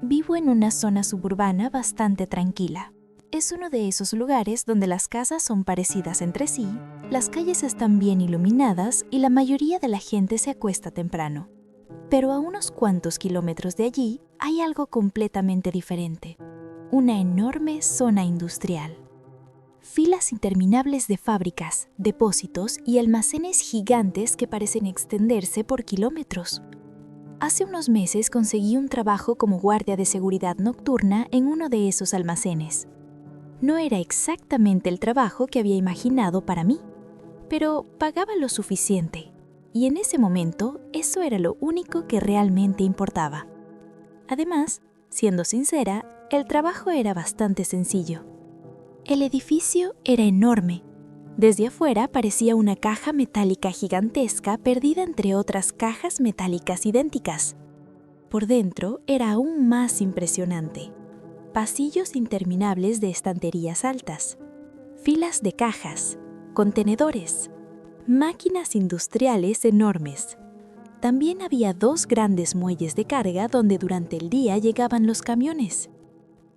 Vivo en una zona suburbana bastante tranquila. Es uno de esos lugares donde las casas son parecidas entre sí, las calles están bien iluminadas y la mayoría de la gente se acuesta temprano. Pero a unos cuantos kilómetros de allí hay algo completamente diferente. Una enorme zona industrial. Filas interminables de fábricas, depósitos y almacenes gigantes que parecen extenderse por kilómetros. Hace unos meses conseguí un trabajo como guardia de seguridad nocturna en uno de esos almacenes. No era exactamente el trabajo que había imaginado para mí, pero pagaba lo suficiente, y en ese momento eso era lo único que realmente importaba. Además, siendo sincera, el trabajo era bastante sencillo. El edificio era enorme. Desde afuera parecía una caja metálica gigantesca perdida entre otras cajas metálicas idénticas. Por dentro era aún más impresionante. Pasillos interminables de estanterías altas, filas de cajas, contenedores, máquinas industriales enormes. También había 2 grandes muelles de carga donde durante el día llegaban los camiones.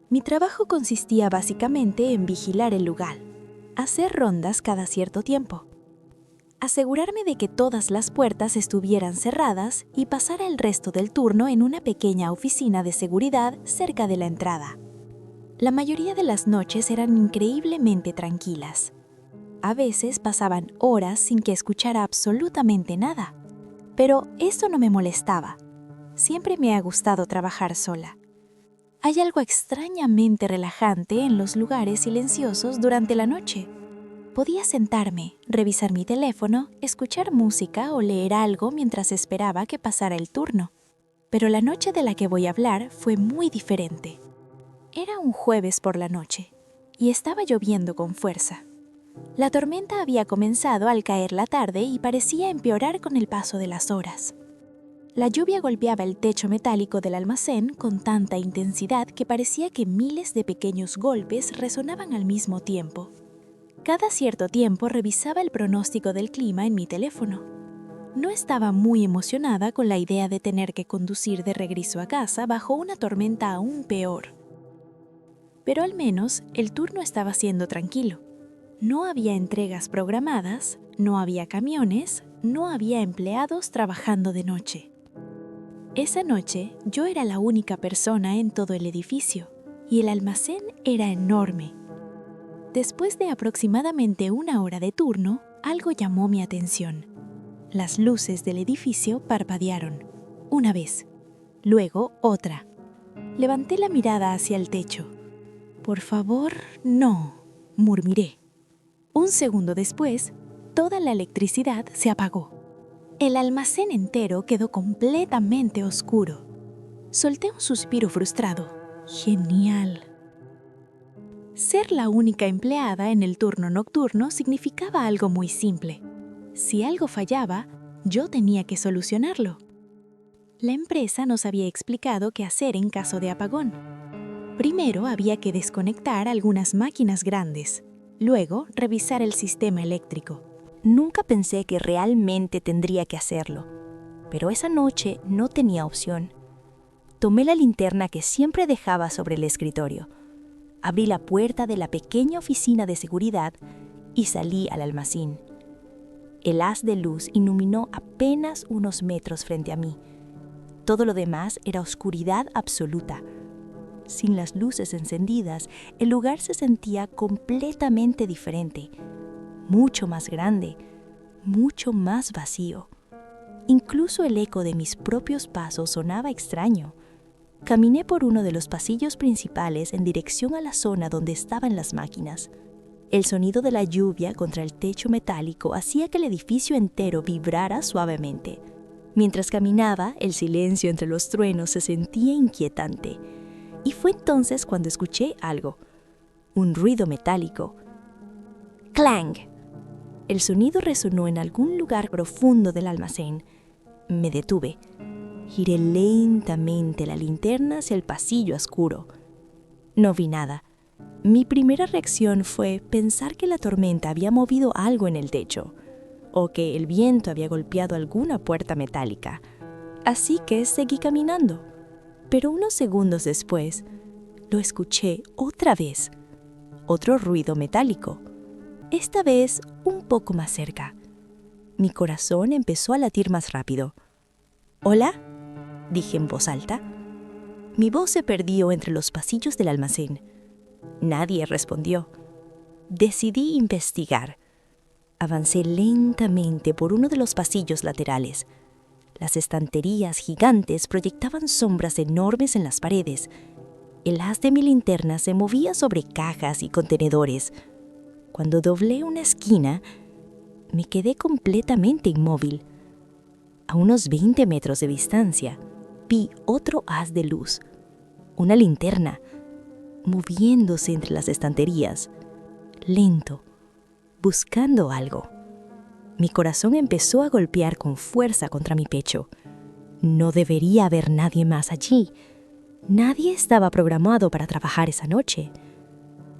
Mi trabajo consistía básicamente en vigilar el lugar, hacer rondas cada cierto tiempo, asegurarme de que todas las puertas estuvieran cerradas y pasar el resto del turno en una pequeña oficina de seguridad cerca de la entrada. La mayoría de las noches eran increíblemente tranquilas. A veces pasaban horas sin que escuchara absolutamente nada, pero eso no me molestaba. Siempre me ha gustado trabajar sola. Hay algo extrañamente relajante en los lugares silenciosos durante la noche. Podía sentarme, revisar mi teléfono, escuchar música o leer algo mientras esperaba que pasara el turno. Pero la noche de la que voy a hablar fue muy diferente. Era un jueves por la noche, y estaba lloviendo con fuerza. La tormenta había comenzado al caer la tarde y parecía empeorar con el paso de las horas. La lluvia golpeaba el techo metálico del almacén con tanta intensidad que parecía que miles de pequeños golpes resonaban al mismo tiempo. Cada cierto tiempo revisaba el pronóstico del clima en mi teléfono. No estaba muy emocionada con la idea de tener que conducir de regreso a casa bajo una tormenta aún peor. Pero al menos el turno estaba siendo tranquilo. No había entregas programadas, no había camiones, no había empleados trabajando de noche. Esa noche yo era la única persona en todo el edificio y el almacén era enorme. Después de aproximadamente 1 hora de turno, algo llamó mi atención. Las luces del edificio parpadearon, una vez, luego otra. Levanté la mirada hacia el techo. «Por favor, no», murmuré. Un segundo después, toda la electricidad se apagó. El almacén entero quedó completamente oscuro. Solté un suspiro frustrado. Genial. Ser la única empleada en el turno nocturno significaba algo muy simple. Si algo fallaba, yo tenía que solucionarlo. La empresa nos había explicado qué hacer en caso de apagón. Primero había que desconectar algunas máquinas grandes, luego revisar el sistema eléctrico. Nunca pensé que realmente tendría que hacerlo, pero esa noche no tenía opción. Tomé la linterna que siempre dejaba sobre el escritorio, abrí la puerta de la pequeña oficina de seguridad y salí al almacén. El haz de luz iluminó apenas unos metros frente a mí. Todo lo demás era oscuridad absoluta. Sin las luces encendidas, el lugar se sentía completamente diferente, mucho más grande, mucho más vacío. Incluso el eco de mis propios pasos sonaba extraño. Caminé por uno de los pasillos principales en dirección a la zona donde estaban las máquinas. El sonido de la lluvia contra el techo metálico hacía que el edificio entero vibrara suavemente. Mientras caminaba, el silencio entre los truenos se sentía inquietante. Y fue entonces cuando escuché algo, un ruido metálico. ¡Clang! El sonido resonó en algún lugar profundo del almacén. Me detuve. Giré lentamente la linterna hacia el pasillo oscuro. No vi nada. Mi primera reacción fue pensar que la tormenta había movido algo en el techo, o que el viento había golpeado alguna puerta metálica. Así que seguí caminando. Pero unos segundos después, lo escuché otra vez. Otro ruido metálico. Esta vez un poco más cerca. Mi corazón empezó a latir más rápido. «¿Hola?», dije en voz alta. Mi voz se perdió entre los pasillos del almacén. Nadie respondió. Decidí investigar. Avancé lentamente por uno de los pasillos laterales. Las estanterías gigantes proyectaban sombras enormes en las paredes. El haz de mi linterna se movía sobre cajas y contenedores. Cuando doblé una esquina, me quedé completamente inmóvil. A unos 20 metros de distancia, vi otro haz de luz, una linterna, moviéndose entre las estanterías, lento, buscando algo. Mi corazón empezó a golpear con fuerza contra mi pecho. No debería haber nadie más allí. Nadie estaba programado para trabajar esa noche.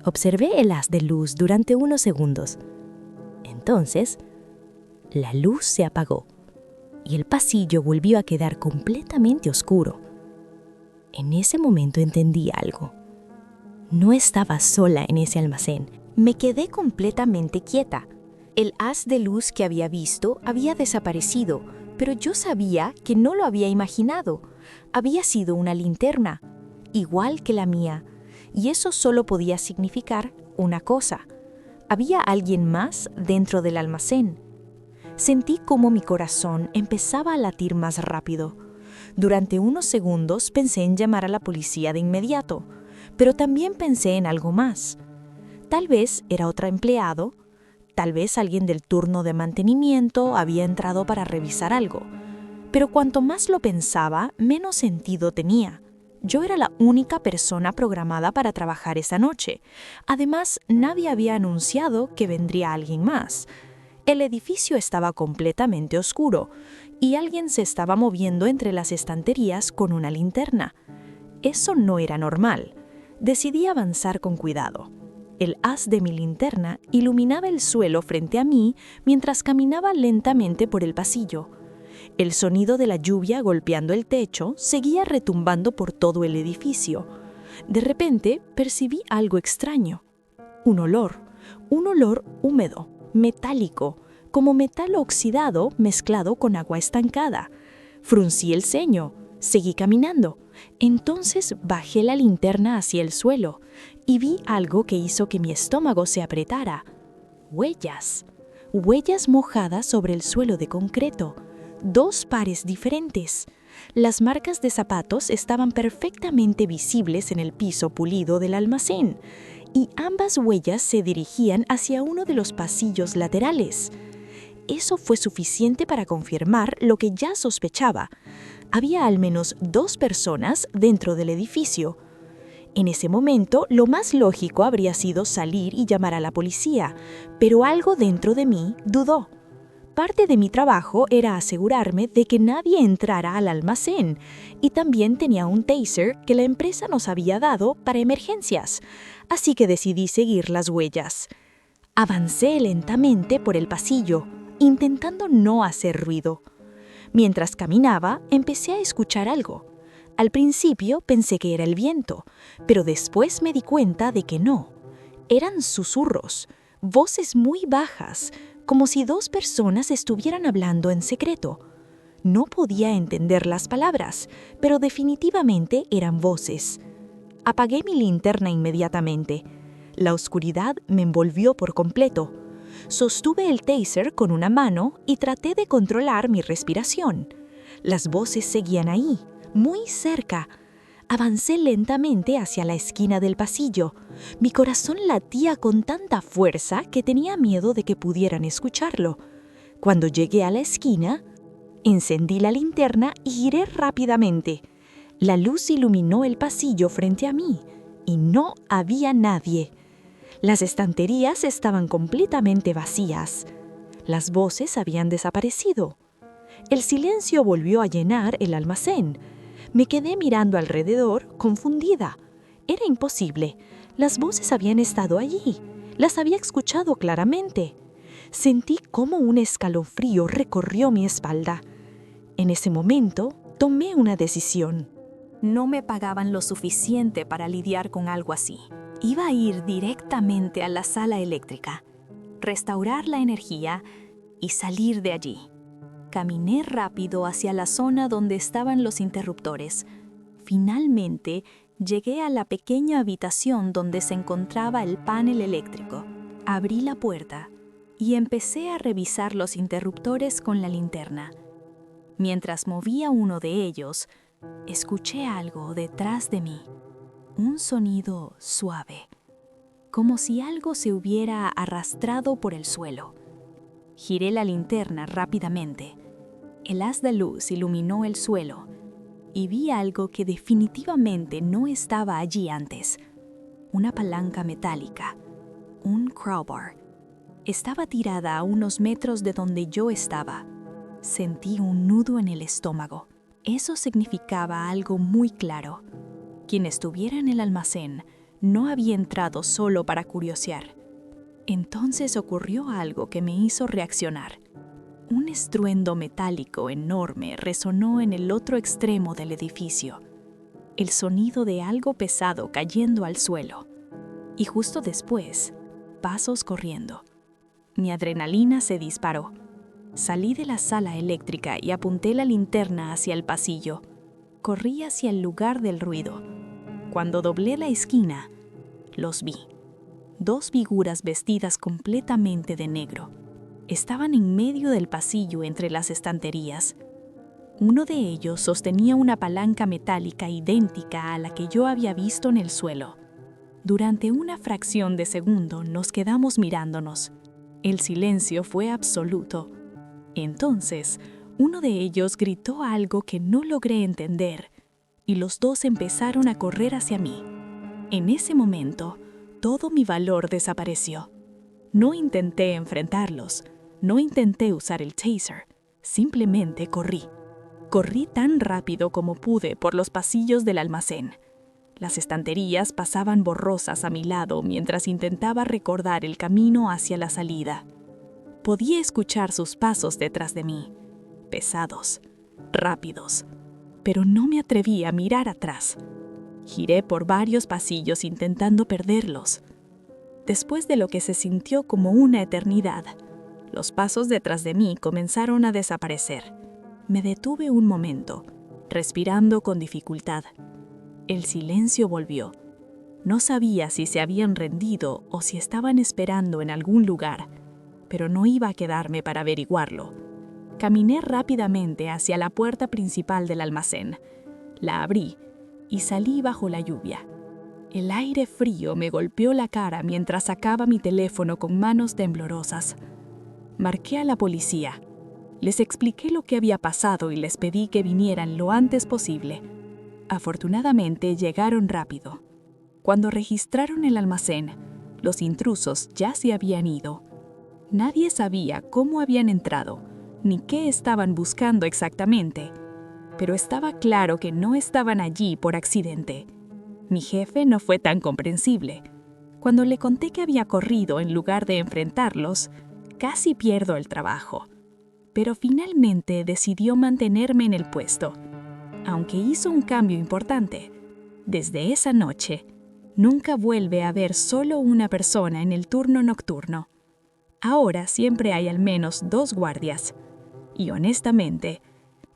Observé el haz de luz durante unos segundos. Entonces, la luz se apagó y el pasillo volvió a quedar completamente oscuro. En ese momento entendí algo. No estaba sola en ese almacén. Me quedé completamente quieta. El haz de luz que había visto había desaparecido, pero yo sabía que no lo había imaginado. Había sido una linterna, igual que la mía, y eso solo podía significar una cosa. Había alguien más dentro del almacén. Sentí cómo mi corazón empezaba a latir más rápido. Durante unos segundos pensé en llamar a la policía de inmediato, pero también pensé en algo más. Tal vez era otro empleado, tal vez alguien del turno de mantenimiento había entrado para revisar algo. Pero cuanto más lo pensaba, menos sentido tenía. Yo era la única persona programada para trabajar esa noche. Además, nadie había anunciado que vendría alguien más. El edificio estaba completamente oscuro y alguien se estaba moviendo entre las estanterías con una linterna. Eso no era normal. Decidí avanzar con cuidado. El haz de mi linterna iluminaba el suelo frente a mí mientras caminaba lentamente por el pasillo. El sonido de la lluvia golpeando el techo seguía retumbando por todo el edificio. De repente percibí algo extraño. Un olor húmedo, metálico, como metal oxidado mezclado con agua estancada. Fruncí el ceño, seguí caminando. Entonces bajé la linterna hacia el suelo y vi algo que hizo que mi estómago se apretara. Huellas mojadas sobre el suelo de concreto. 2 pares diferentes. Las marcas de zapatos estaban perfectamente visibles en el piso pulido del almacén, y ambas huellas se dirigían hacia uno de los pasillos laterales. Eso fue suficiente para confirmar lo que ya sospechaba. Había al menos 2 personas dentro del edificio. En ese momento, lo más lógico habría sido salir y llamar a la policía, pero algo dentro de mí dudó. Parte de mi trabajo era asegurarme de que nadie entrara al almacén, y también tenía un taser que la empresa nos había dado para emergencias, así que decidí seguir las huellas. Avancé lentamente por el pasillo, intentando no hacer ruido. Mientras caminaba, empecé a escuchar algo. Al principio pensé que era el viento, pero después me di cuenta de que no. Eran susurros, voces muy bajas, como si 2 personas estuvieran hablando en secreto. No podía entender las palabras, pero definitivamente eran voces. Apagué mi linterna inmediatamente. La oscuridad me envolvió por completo. Sostuve el taser con una mano y traté de controlar mi respiración. Las voces seguían ahí, muy cerca. Avancé lentamente hacia la esquina del pasillo. Mi corazón latía con tanta fuerza que tenía miedo de que pudieran escucharlo. Cuando llegué a la esquina, encendí la linterna y giré rápidamente. La luz iluminó el pasillo frente a mí y no había nadie. Las estanterías estaban completamente vacías. Las voces habían desaparecido. El silencio volvió a llenar el almacén. Me quedé mirando alrededor, confundida. Era imposible. Las voces habían estado allí. Las había escuchado claramente. Sentí cómo un escalofrío recorrió mi espalda. En ese momento, tomé una decisión. No me pagaban lo suficiente para lidiar con algo así. Iba a ir directamente a la sala eléctrica, restaurar la energía y salir de allí. Caminé rápido hacia la zona donde estaban los interruptores. Finalmente, llegué a la pequeña habitación donde se encontraba el panel eléctrico. Abrí la puerta y empecé a revisar los interruptores con la linterna. Mientras movía uno de ellos, escuché algo detrás de mí. Un sonido suave, como si algo se hubiera arrastrado por el suelo. Giré la linterna rápidamente. El haz de luz iluminó el suelo y vi algo que definitivamente no estaba allí antes. Una palanca metálica, un crowbar. Estaba tirada a unos metros de donde yo estaba. Sentí un nudo en el estómago. Eso significaba algo muy claro. Quien estuviera en el almacén no había entrado solo para curiosear. Entonces ocurrió algo que me hizo reaccionar. Un estruendo metálico enorme resonó en el otro extremo del edificio. El sonido de algo pesado cayendo al suelo. Y justo después, pasos corriendo. Mi adrenalina se disparó. Salí de la sala eléctrica y apunté la linterna hacia el pasillo. Corrí hacia el lugar del ruido. Cuando doblé la esquina, los vi. 2 figuras vestidas completamente de negro. Estaban en medio del pasillo entre las estanterías. Uno de ellos sostenía una palanca metálica idéntica a la que yo había visto en el suelo. Durante una fracción de segundo nos quedamos mirándonos. El silencio fue absoluto. Entonces, uno de ellos gritó algo que no logré entender, y los dos empezaron a correr hacia mí. En ese momento, todo mi valor desapareció. No intenté enfrentarlos, no intenté usar el taser, simplemente corrí. Corrí tan rápido como pude por los pasillos del almacén. Las estanterías pasaban borrosas a mi lado mientras intentaba recordar el camino hacia la salida. Podía escuchar sus pasos detrás de mí, pesados, rápidos, pero no me atreví a mirar atrás. Giré por varios pasillos intentando perderlos. Después de lo que se sintió como una eternidad, los pasos detrás de mí comenzaron a desaparecer. Me detuve un momento, respirando con dificultad. El silencio volvió. No sabía si se habían rendido o si estaban esperando en algún lugar, pero no iba a quedarme para averiguarlo. Caminé rápidamente hacia la puerta principal del almacén. La abrí y salí bajo la lluvia. El aire frío me golpeó la cara mientras sacaba mi teléfono con manos temblorosas. Marqué a la policía. Les expliqué lo que había pasado y les pedí que vinieran lo antes posible. Afortunadamente llegaron rápido. Cuando registraron el almacén, los intrusos ya se habían ido. Nadie sabía cómo habían entrado, ni qué estaban buscando exactamente, pero estaba claro que no estaban allí por accidente. Mi jefe no fue tan comprensible. Cuando le conté que había corrido en lugar de enfrentarlos, casi pierdo el trabajo. Pero finalmente decidió mantenerme en el puesto, aunque hizo un cambio importante. Desde esa noche, nunca vuelve a haber solo una persona en el turno nocturno. Ahora siempre hay al menos 2 guardias. Y honestamente,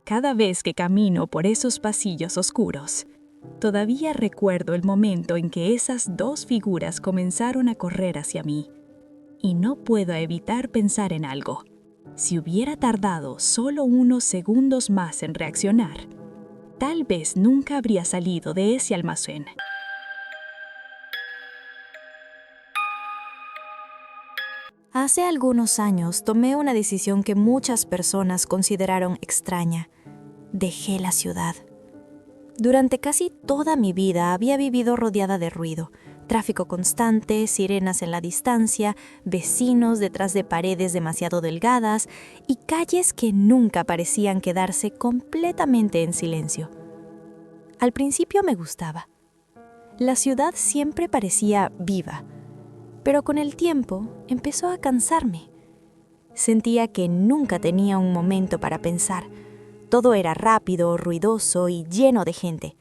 cada vez que camino por esos pasillos oscuros, todavía recuerdo el momento en que esas 2 figuras comenzaron a correr hacia mí. Y no puedo evitar pensar en algo. Si hubiera tardado solo unos segundos más en reaccionar, tal vez nunca habría salido de ese almacén. Hace algunos años tomé una decisión que muchas personas consideraron extraña. Dejé la ciudad. Durante casi toda mi vida había vivido rodeada de ruido, tráfico constante, sirenas en la distancia, vecinos detrás de paredes demasiado delgadas y calles que nunca parecían quedarse completamente en silencio. Al principio me gustaba. La ciudad siempre parecía viva, pero con el tiempo empezó a cansarme. Sentía que nunca tenía un momento para pensar. Todo era rápido, ruidoso y lleno de gente.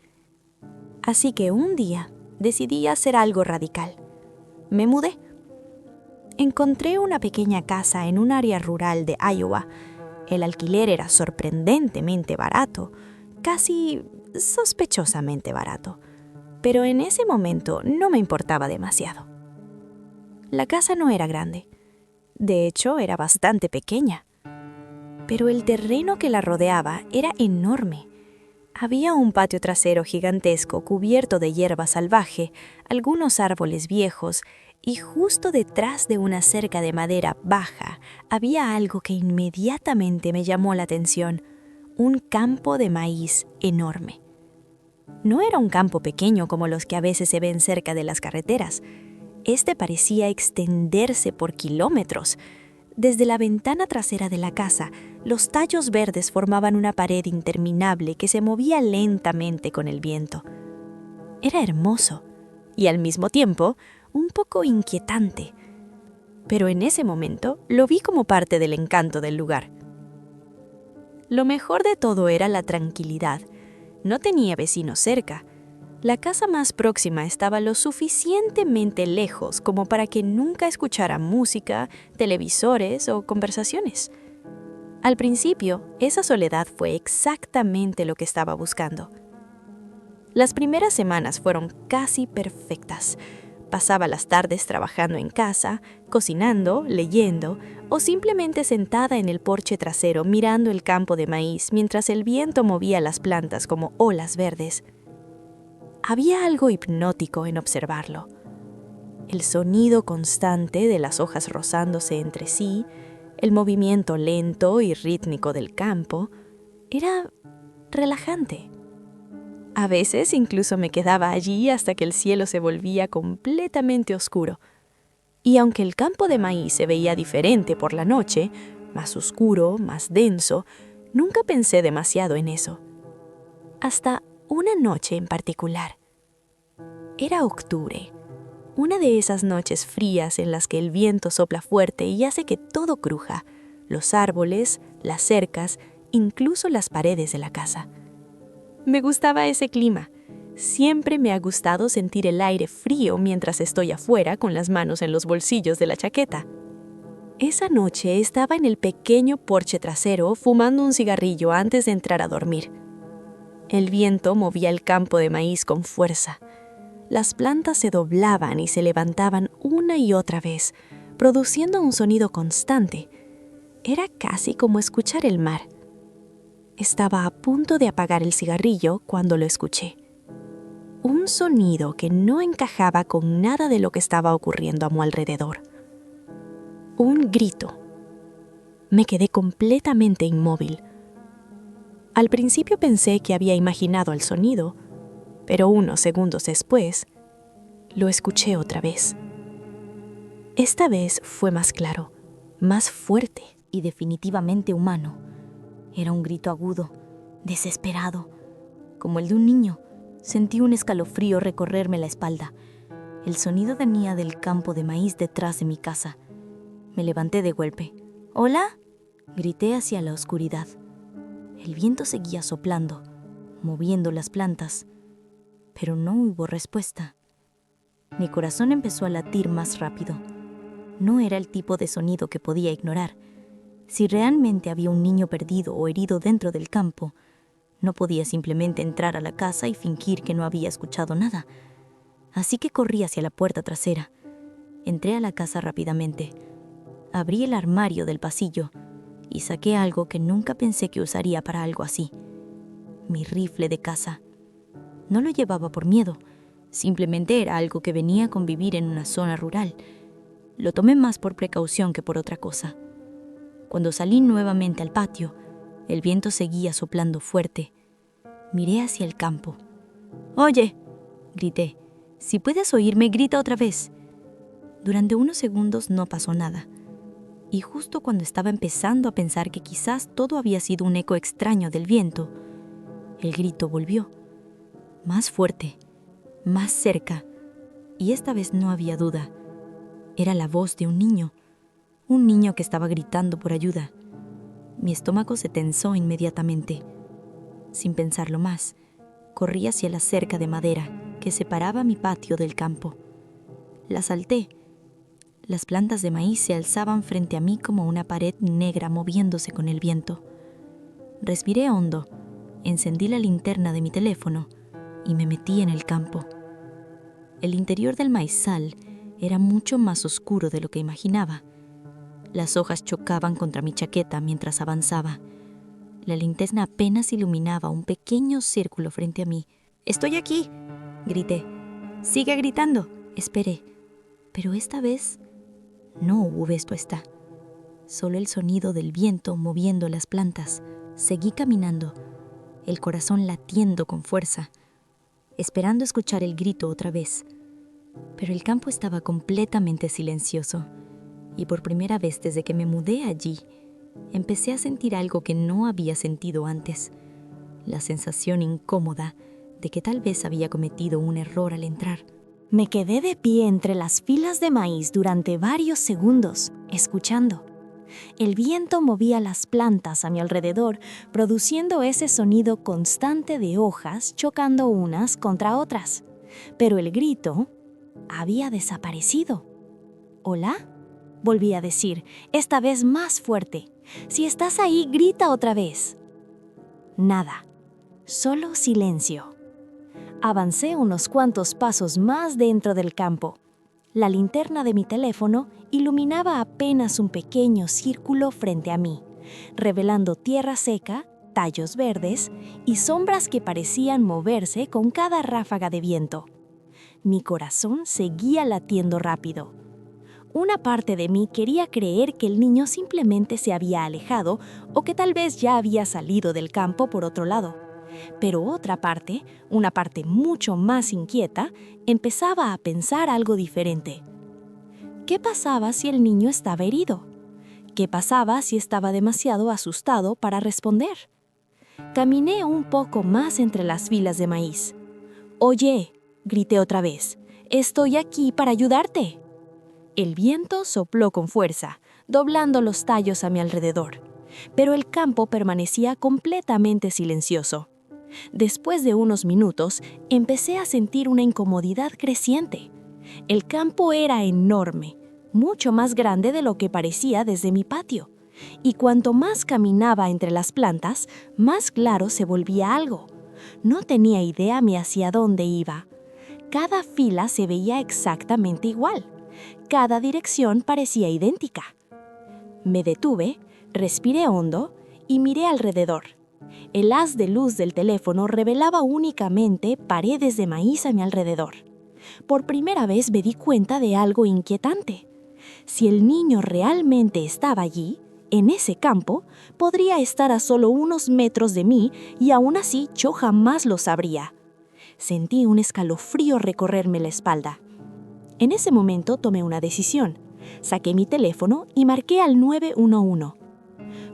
Así que un día decidí hacer algo radical. Me mudé. Encontré una pequeña casa en un área rural de Iowa. El alquiler era sorprendentemente barato, casi sospechosamente barato, pero en ese momento no me importaba demasiado. La casa no era grande, de hecho era bastante pequeña, pero el terreno que la rodeaba era enorme. Había un patio trasero gigantesco cubierto de hierba salvaje, algunos árboles viejos, y justo detrás de una cerca de madera baja había algo que inmediatamente me llamó la atención: un campo de maíz enorme. No era un campo pequeño como los que a veces se ven cerca de las carreteras. Este parecía extenderse por kilómetros. Desde la ventana trasera de la casa, los tallos verdes formaban una pared interminable que se movía lentamente con el viento. Era hermoso y al mismo tiempo un poco inquietante, pero en ese momento lo vi como parte del encanto del lugar. Lo mejor de todo era la tranquilidad. No tenía vecinos cerca. La casa más próxima estaba lo suficientemente lejos como para que nunca escuchara música, televisores o conversaciones. Al principio, esa soledad fue exactamente lo que estaba buscando. Las primeras semanas fueron casi perfectas. Pasaba las tardes trabajando en casa, cocinando, leyendo o simplemente sentada en el porche trasero mirando el campo de maíz mientras el viento movía las plantas como olas verdes. Había algo hipnótico en observarlo. El sonido constante de las hojas rozándose entre sí, el movimiento lento y rítmico del campo, era relajante. A veces incluso me quedaba allí hasta que el cielo se volvía completamente oscuro. Y aunque el campo de maíz se veía diferente por la noche, más oscuro, más denso, nunca pensé demasiado en eso. Hasta una noche en particular. Era octubre, una de esas noches frías en las que el viento sopla fuerte y hace que todo cruja, los árboles, las cercas, incluso las paredes de la casa. Me gustaba ese clima. Siempre me ha gustado sentir el aire frío mientras estoy afuera con las manos en los bolsillos de la chaqueta. Esa noche estaba en el pequeño porche trasero fumando un cigarrillo antes de entrar a dormir. El viento movía el campo de maíz con fuerza. Las plantas se doblaban y se levantaban una y otra vez, produciendo un sonido constante. Era casi como escuchar el mar. Estaba a punto de apagar el cigarrillo cuando lo escuché. Un sonido que no encajaba con nada de lo que estaba ocurriendo a mi alrededor. Un grito. Me quedé completamente inmóvil. Al principio pensé que había imaginado el sonido, pero unos segundos después, lo escuché otra vez. Esta vez fue más claro, más fuerte y definitivamente humano. Era un grito agudo, desesperado, como el de un niño. Sentí un escalofrío recorrerme la espalda. El sonido venía del campo de maíz detrás de mi casa. Me levanté de golpe. «¿Hola?», grité hacia la oscuridad. El viento seguía soplando, moviendo las plantas, pero no hubo respuesta. Mi corazón empezó a latir más rápido. No era el tipo de sonido que podía ignorar. Si realmente había un niño perdido o herido dentro del campo, no podía simplemente entrar a la casa y fingir que no había escuchado nada. Así que corrí hacia la puerta trasera. Entré a la casa rápidamente. Abrí el armario del pasillo y saqué algo que nunca pensé que usaría para algo así. Mi rifle de caza. No lo llevaba por miedo, simplemente era algo que venía con vivir en una zona rural. Lo tomé más por precaución que por otra cosa. Cuando salí nuevamente al patio, el viento seguía soplando fuerte. Miré hacia el campo. «¡Oye!», grité. «Si puedes oírme, grita otra vez». Durante unos segundos no pasó nada. Y justo cuando estaba empezando a pensar que quizás todo había sido un eco extraño del viento, el grito volvió. Más fuerte, más cerca, y esta vez no había duda. Era la voz de un niño que estaba gritando por ayuda. Mi estómago se tensó inmediatamente. Sin pensarlo más, Corrí hacia la cerca de madera que separaba mi patio del campo. La salté. Las plantas de maíz se alzaban frente a mí como una pared negra moviéndose con el viento. Respiré hondo, encendí la linterna de mi teléfono y me metí en el campo. El interior del maizal era mucho más oscuro de lo que imaginaba. Las hojas chocaban contra mi chaqueta mientras avanzaba. La linterna apenas iluminaba un pequeño círculo frente a mí. «¡Estoy aquí!», grité. «Sigue gritando», esperé. Pero esta vez no hubo respuesta. Solo el sonido del viento moviendo las plantas. Seguí caminando, el corazón latiendo con fuerza, esperando escuchar el grito otra vez. Pero el campo estaba completamente silencioso, y por primera vez desde que me mudé allí, empecé a sentir algo que no había sentido antes, la sensación incómoda de que tal vez había cometido un error al entrar. Me quedé de pie entre las filas de maíz durante varios segundos, escuchando. El viento movía las plantas a mi alrededor, produciendo ese sonido constante de hojas chocando unas contra otras. Pero el grito había desaparecido. «¿Hola?», volví a decir, esta vez más fuerte. «Si estás ahí, grita otra vez». Nada, solo silencio. Avancé unos cuantos pasos más dentro del campo. La linterna de mi teléfono iluminaba apenas un pequeño círculo frente a mí, revelando tierra seca, tallos verdes y sombras que parecían moverse con cada ráfaga de viento. Mi corazón seguía latiendo rápido. Una parte de mí quería creer que el niño simplemente se había alejado o que tal vez ya había salido del campo por otro lado. Pero otra parte, una parte mucho más inquieta, empezaba a pensar algo diferente. ¿Qué pasaba si el niño estaba herido? ¿Qué pasaba si estaba demasiado asustado para responder? Caminé un poco más entre las filas de maíz. «Oye», grité otra vez, «estoy aquí para ayudarte». El viento sopló con fuerza, doblando los tallos a mi alrededor, pero el campo permanecía completamente silencioso. Después de unos minutos, empecé a sentir una incomodidad creciente. El campo era enorme, mucho más grande de lo que parecía desde mi patio, y cuanto más caminaba entre las plantas, más claro se volvía algo. No tenía idea ni hacia dónde iba. Cada fila se veía exactamente igual. Cada dirección parecía idéntica. Me detuve, respiré hondo y miré alrededor. El haz de luz del teléfono revelaba únicamente paredes de maíz a mi alrededor. Por primera vez me di cuenta de algo inquietante. Si el niño realmente estaba allí, en ese campo, podría estar a solo unos metros de mí y aún así yo jamás lo sabría. Sentí un escalofrío recorrerme la espalda. En ese momento tomé una decisión. Saqué mi teléfono y marqué al 911.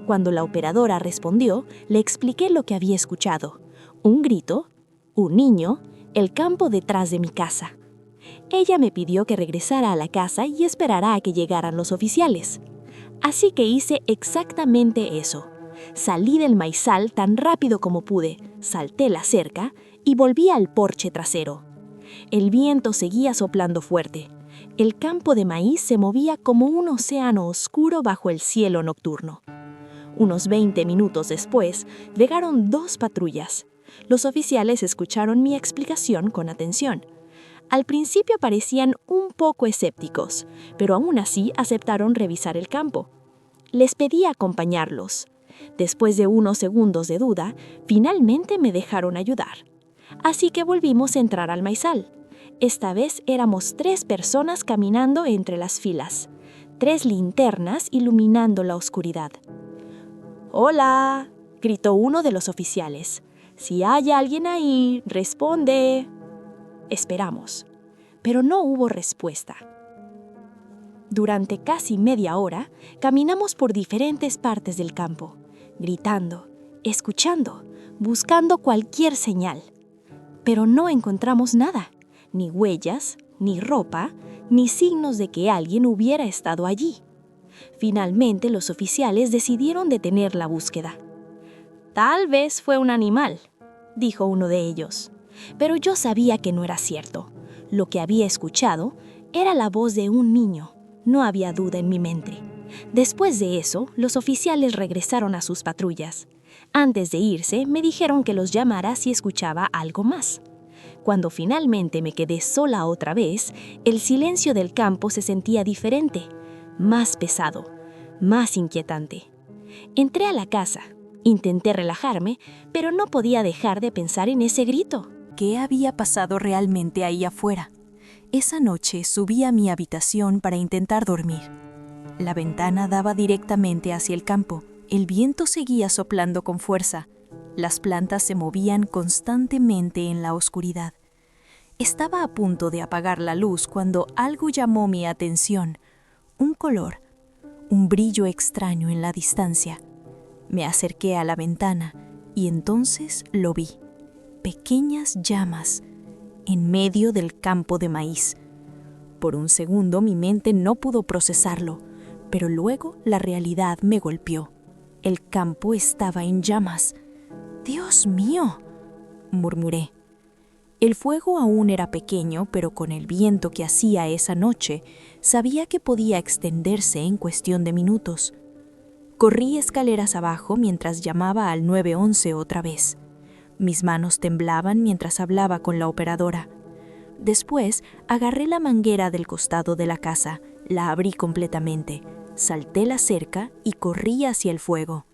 Cuando la operadora respondió, le expliqué lo que había escuchado. Un grito, un niño, el campo detrás de mi casa. Ella me pidió que regresara a la casa y esperara a que llegaran los oficiales. Así que hice exactamente eso. Salí del maizal tan rápido como pude, salté la cerca y volví al porche trasero. El viento seguía soplando fuerte. El campo de maíz se movía como un océano oscuro bajo el cielo nocturno. Unos 20 minutos después, llegaron 2 patrullas. Los oficiales escucharon mi explicación con atención. Al principio parecían un poco escépticos, pero aún así aceptaron revisar el campo. Les pedí acompañarlos. Después de unos segundos de duda, finalmente me dejaron ayudar. Así que volvimos a entrar al maizal. Esta vez éramos 3 personas caminando entre las filas, 3 linternas iluminando la oscuridad. «¡Hola!», gritó uno de los oficiales. «Si hay alguien ahí, responde». Esperamos, pero no hubo respuesta. Durante casi media hora, caminamos por diferentes partes del campo, gritando, escuchando, buscando cualquier señal. Pero no encontramos nada, ni huellas, ni ropa, ni signos de que alguien hubiera estado allí. Finalmente, los oficiales decidieron detener la búsqueda. «Tal vez fue un animal», dijo uno de ellos. pero yo sabía que no era cierto. Lo que había escuchado era la voz de un niño. No había duda en mi mente. Después de eso, los oficiales regresaron a sus patrullas. Antes de irse, me dijeron que los llamara si escuchaba algo más. Cuando finalmente me quedé sola otra vez, el silencio del campo se sentía diferente, más pesado, más inquietante. Entré a la casa. Intenté relajarme, pero no podía dejar de pensar en ese grito. ¿Qué había pasado realmente ahí afuera? Esa noche subí a mi habitación para intentar dormir. La ventana daba directamente hacia el campo. El viento seguía soplando con fuerza. Las plantas se movían constantemente en la oscuridad. Estaba a punto de apagar la luz cuando algo llamó mi atención. Un color, un brillo extraño en la distancia. Me acerqué a la ventana y entonces lo vi. Pequeñas llamas en medio del campo de maíz. Por un segundo mi mente no pudo procesarlo, pero luego la realidad me golpeó. El campo estaba en llamas. ¡Dios mío!, murmuré. El fuego aún era pequeño, pero con el viento que hacía esa noche, sabía que podía extenderse en cuestión de minutos. Corrí escaleras abajo mientras llamaba al 911 otra vez. Mis manos temblaban mientras hablaba con la operadora. Después, agarré la manguera del costado de la casa, la abrí completamente, salté la cerca y corrí hacia el fuego.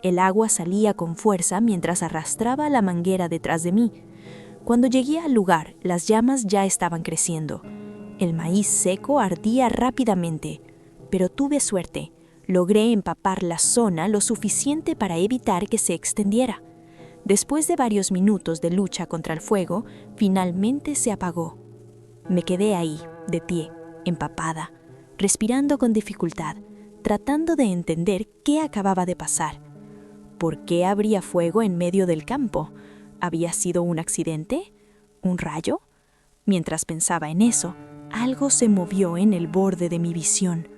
El agua salía con fuerza mientras arrastraba la manguera detrás de mí. Cuando llegué al lugar, las llamas ya estaban creciendo. El maíz seco ardía rápidamente, pero tuve suerte. Logré empapar la zona lo suficiente para evitar que se extendiera. Después de varios minutos de lucha contra el fuego, finalmente se apagó. Me quedé ahí, de pie, empapada, respirando con dificultad, tratando de entender qué acababa de pasar. ¿Por qué habría fuego en medio del campo? ¿Había sido un accidente? ¿Un rayo? Mientras pensaba en eso, algo se movió en el borde de mi visión.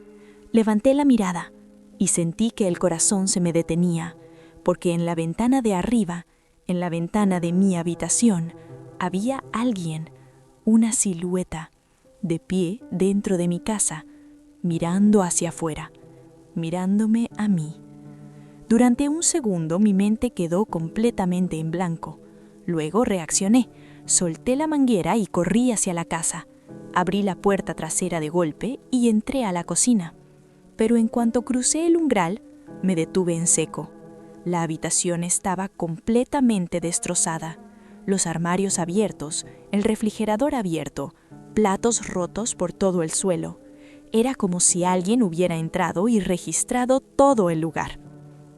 Levanté la mirada y sentí que el corazón se me detenía, porque en la ventana de arriba, en la ventana de mi habitación, había alguien, una silueta, de pie dentro de mi casa, mirando hacia afuera, mirándome a mí. Durante un segundo mi mente quedó completamente en blanco. Luego reaccioné, solté la manguera y corrí hacia la casa. Abrí la puerta trasera de golpe y entré a la cocina. Pero en cuanto crucé el umbral, me detuve en seco. La habitación estaba completamente destrozada. Los armarios abiertos, el refrigerador abierto, platos rotos por todo el suelo. Era como si alguien hubiera entrado y registrado todo el lugar.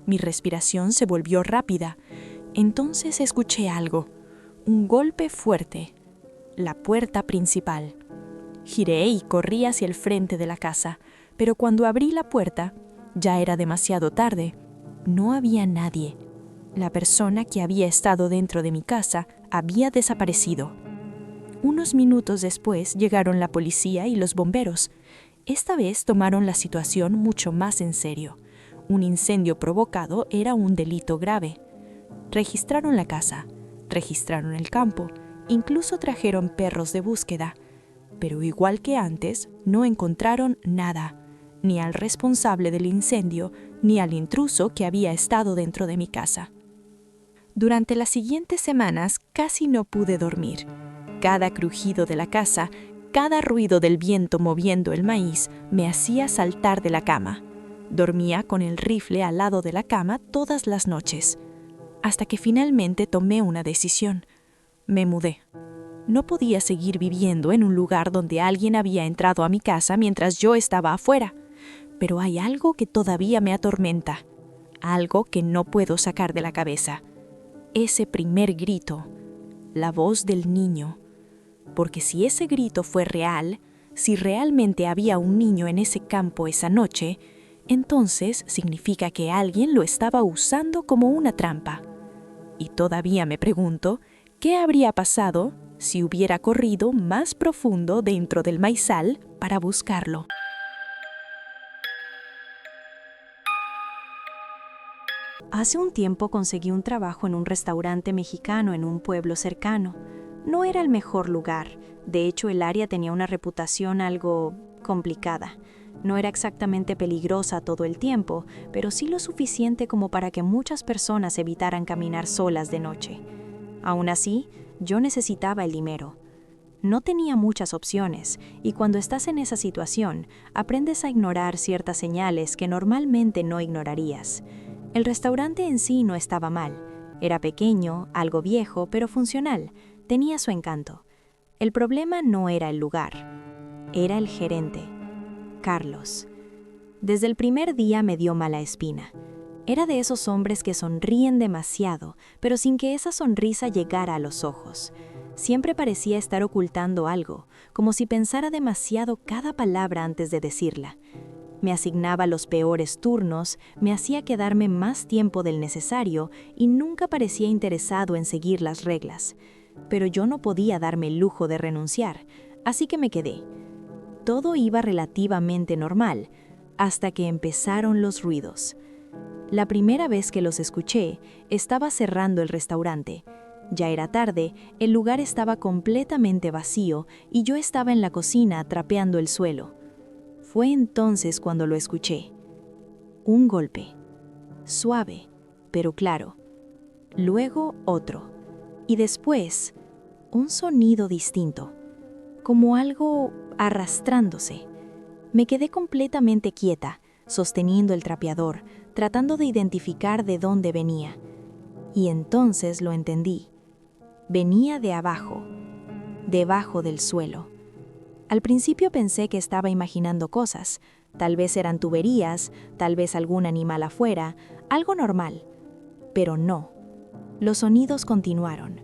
Mi respiración se volvió rápida. Entonces escuché algo, un golpe fuerte, la puerta principal. Giré y corrí hacia el frente de la casa, pero cuando abrí la puerta, ya era demasiado tarde. No había nadie. La persona que había estado dentro de mi casa había desaparecido. Unos minutos después llegaron la policía y los bomberos. Esta vez tomaron la situación mucho más en serio. Un incendio provocado era un delito grave. Registraron la casa, registraron el campo, incluso trajeron perros de búsqueda. Pero igual que antes, no encontraron nada, ni al responsable del incendio, ni al intruso que había estado dentro de mi casa. Durante las siguientes semanas casi no pude dormir. Cada crujido de la casa, cada ruido del viento moviendo el maíz me hacía saltar de la cama. Dormía con el rifle al lado de la cama todas las noches, hasta que finalmente tomé una decisión. Me mudé. No podía seguir viviendo en un lugar donde alguien había entrado a mi casa mientras yo estaba afuera. Pero hay algo que todavía me atormenta, algo que no puedo sacar de la cabeza. Ese primer grito, la voz del niño. Porque si ese grito fue real, si realmente había un niño en ese campo esa noche, entonces significa que alguien lo estaba usando como una trampa. Y todavía me pregunto, ¿qué habría pasado si hubiera corrido más profundo dentro del maizal para buscarlo? Hace un tiempo conseguí un trabajo en un restaurante mexicano en un pueblo cercano. No era el mejor lugar, de hecho el área tenía una reputación algo complicada. No era exactamente peligrosa todo el tiempo, pero sí lo suficiente como para que muchas personas evitaran caminar solas de noche. Aún así, yo necesitaba el dinero. No tenía muchas opciones, y cuando estás en esa situación, aprendes a ignorar ciertas señales que normalmente no ignorarías. El restaurante en sí no estaba mal. Era pequeño, algo viejo, pero funcional. Tenía su encanto. El problema no era el lugar. Era el gerente, Carlos. Desde el primer día me dio mala espina. Era de esos hombres que sonríen demasiado, pero sin que esa sonrisa llegara a los ojos. Siempre parecía estar ocultando algo, como si pensara demasiado cada palabra antes de decirla. Me asignaba los peores turnos, me hacía quedarme más tiempo del necesario y nunca parecía interesado en seguir las reglas. Pero yo no podía darme el lujo de renunciar, así que me quedé. Todo iba relativamente normal, hasta que empezaron los ruidos. La primera vez que los escuché, estaba cerrando el restaurante. Ya era tarde, el lugar estaba completamente vacío y yo estaba en la cocina trapeando el suelo. Fue entonces cuando lo escuché. Un golpe. Suave, pero claro. Luego otro. Y después, un sonido distinto. Como algo arrastrándose. Me quedé completamente quieta, sosteniendo el trapeador, tratando de identificar de dónde venía. Y entonces lo entendí. Venía de abajo, debajo del suelo. Al principio pensé que estaba imaginando cosas. Tal vez eran tuberías, tal vez algún animal afuera, algo normal. Pero no. Los sonidos continuaron.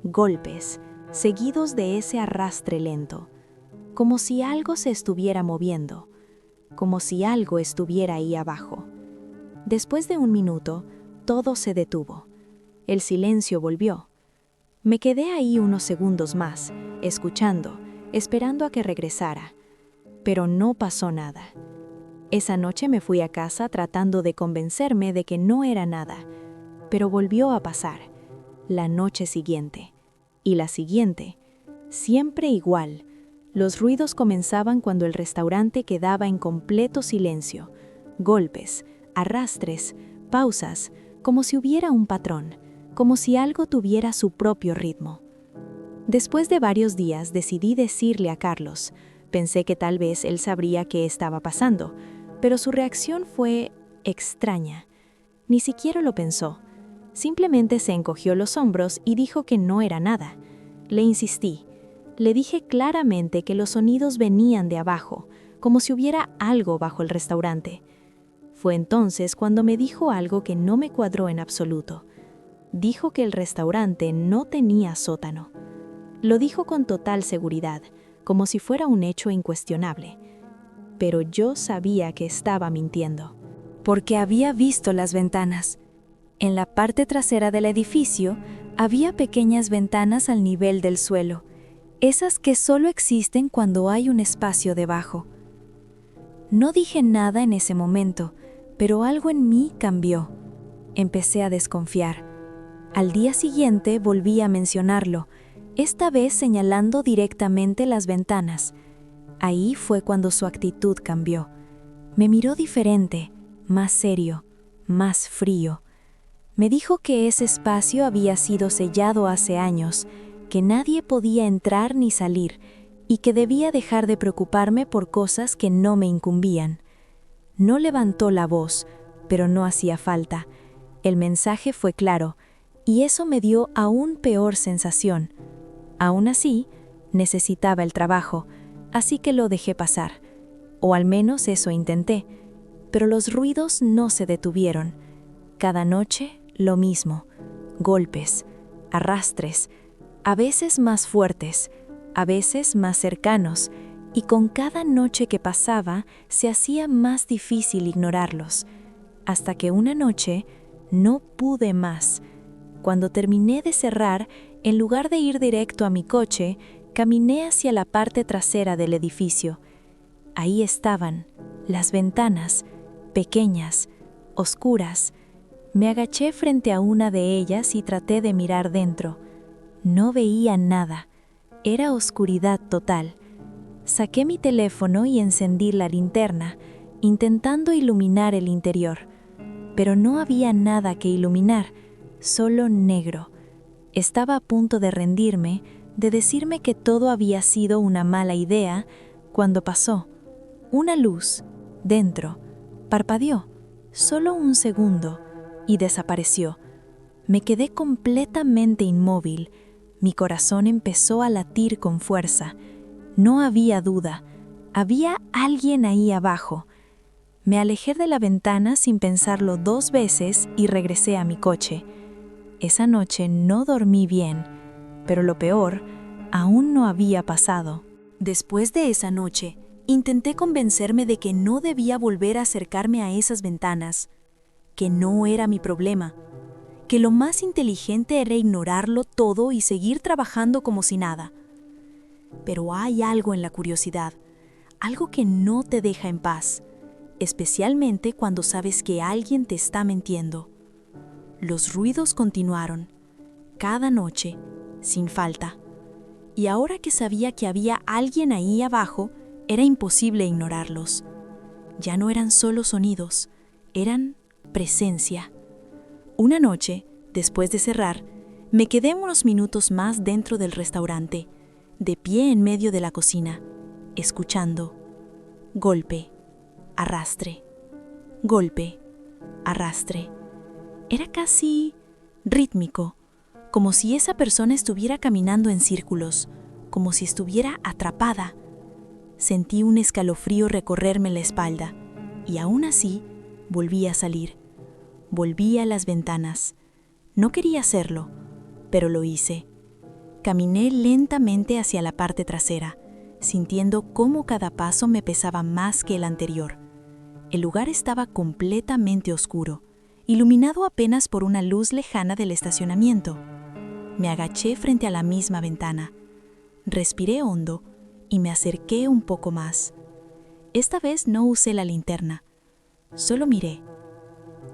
Golpes, seguidos de ese arrastre lento. Como si algo se estuviera moviendo. Como si algo estuviera ahí abajo. Después de un minuto, todo se detuvo. El silencio volvió. Me quedé ahí unos segundos más, escuchando, esperando a que regresara. Pero no pasó nada. Esa noche me fui a casa tratando de convencerme de que no era nada. Pero volvió a pasar. La noche siguiente. Y la siguiente. Siempre igual. Los ruidos comenzaban cuando el restaurante quedaba en completo silencio. Golpes, arrastres, pausas, como si hubiera un patrón. Como si algo tuviera su propio ritmo. Después de varios días decidí decirle a Carlos. Pensé que tal vez él sabría qué estaba pasando, pero su reacción fue extraña. Ni siquiera lo pensó. Simplemente se encogió los hombros y dijo que no era nada. Le insistí. Le dije claramente que los sonidos venían de abajo, como si hubiera algo bajo el restaurante. Fue entonces cuando me dijo algo que no me cuadró en absoluto. Dijo que el restaurante no tenía sótano. Lo dijo con total seguridad, como si fuera un hecho incuestionable. Pero yo sabía que estaba mintiendo. Porque había visto las ventanas. En la parte trasera del edificio había pequeñas ventanas al nivel del suelo, esas que solo existen cuando hay un espacio debajo. No dije nada en ese momento, pero algo en mí cambió. Empecé a desconfiar. Al día siguiente volví a mencionarlo, esta vez señalando directamente las ventanas. Ahí fue cuando su actitud cambió. Me miró diferente, más serio, más frío. Me dijo que ese espacio había sido sellado hace años, que nadie podía entrar ni salir, y que debía dejar de preocuparme por cosas que no me incumbían. No levantó la voz, pero no hacía falta. El mensaje fue claro, y eso me dio aún peor sensación. Aún así, necesitaba el trabajo, así que lo dejé pasar. O al menos eso intenté. Pero los ruidos no se detuvieron. Cada noche, lo mismo. Golpes, arrastres, a veces más fuertes, a veces más cercanos, y con cada noche que pasaba se hacía más difícil ignorarlos. Hasta que una noche no pude más. Cuando terminé de cerrar, en lugar de ir directo a mi coche, caminé hacia la parte trasera del edificio. Ahí estaban, las ventanas, pequeñas, oscuras. Me agaché frente a una de ellas y traté de mirar dentro. No veía nada. Era oscuridad total. Saqué mi teléfono y encendí la linterna, intentando iluminar el interior. Pero no había nada que iluminar, solo negro. Estaba a punto de rendirme, de decirme que todo había sido una mala idea, cuando pasó. Una luz, dentro, parpadeó, solo un segundo, y desapareció. Me quedé completamente inmóvil. Mi corazón empezó a latir con fuerza. No había duda. Había alguien ahí abajo. Me alejé de la ventana sin pensarlo 2 veces y regresé a mi coche. Esa noche no dormí bien, pero lo peor aún no había pasado. Después de esa noche, intenté convencerme de que no debía volver a acercarme a esas ventanas, que no era mi problema, que lo más inteligente era ignorarlo todo y seguir trabajando como si nada. Pero hay algo en la curiosidad, algo que no te deja en paz, especialmente cuando sabes que alguien te está mintiendo. Los ruidos continuaron, cada noche, sin falta. Y ahora que sabía que había alguien ahí abajo, era imposible ignorarlos. Ya no eran solo sonidos, eran presencia. Una noche, después de cerrar, me quedé unos minutos más dentro del restaurante, de pie en medio de la cocina, escuchando. Golpe, arrastre, golpe, arrastre. Era casi rítmico, como si esa persona estuviera caminando en círculos, como si estuviera atrapada. Sentí un escalofrío recorrerme la espalda, y aún así volví a salir. Volví a las ventanas. No quería hacerlo, pero lo hice. Caminé lentamente hacia la parte trasera, sintiendo cómo cada paso me pesaba más que el anterior. El lugar estaba completamente oscuro, iluminado apenas por una luz lejana del estacionamiento. Me agaché frente a la misma ventana. Respiré hondo y me acerqué un poco más. Esta vez no usé la linterna. Solo miré.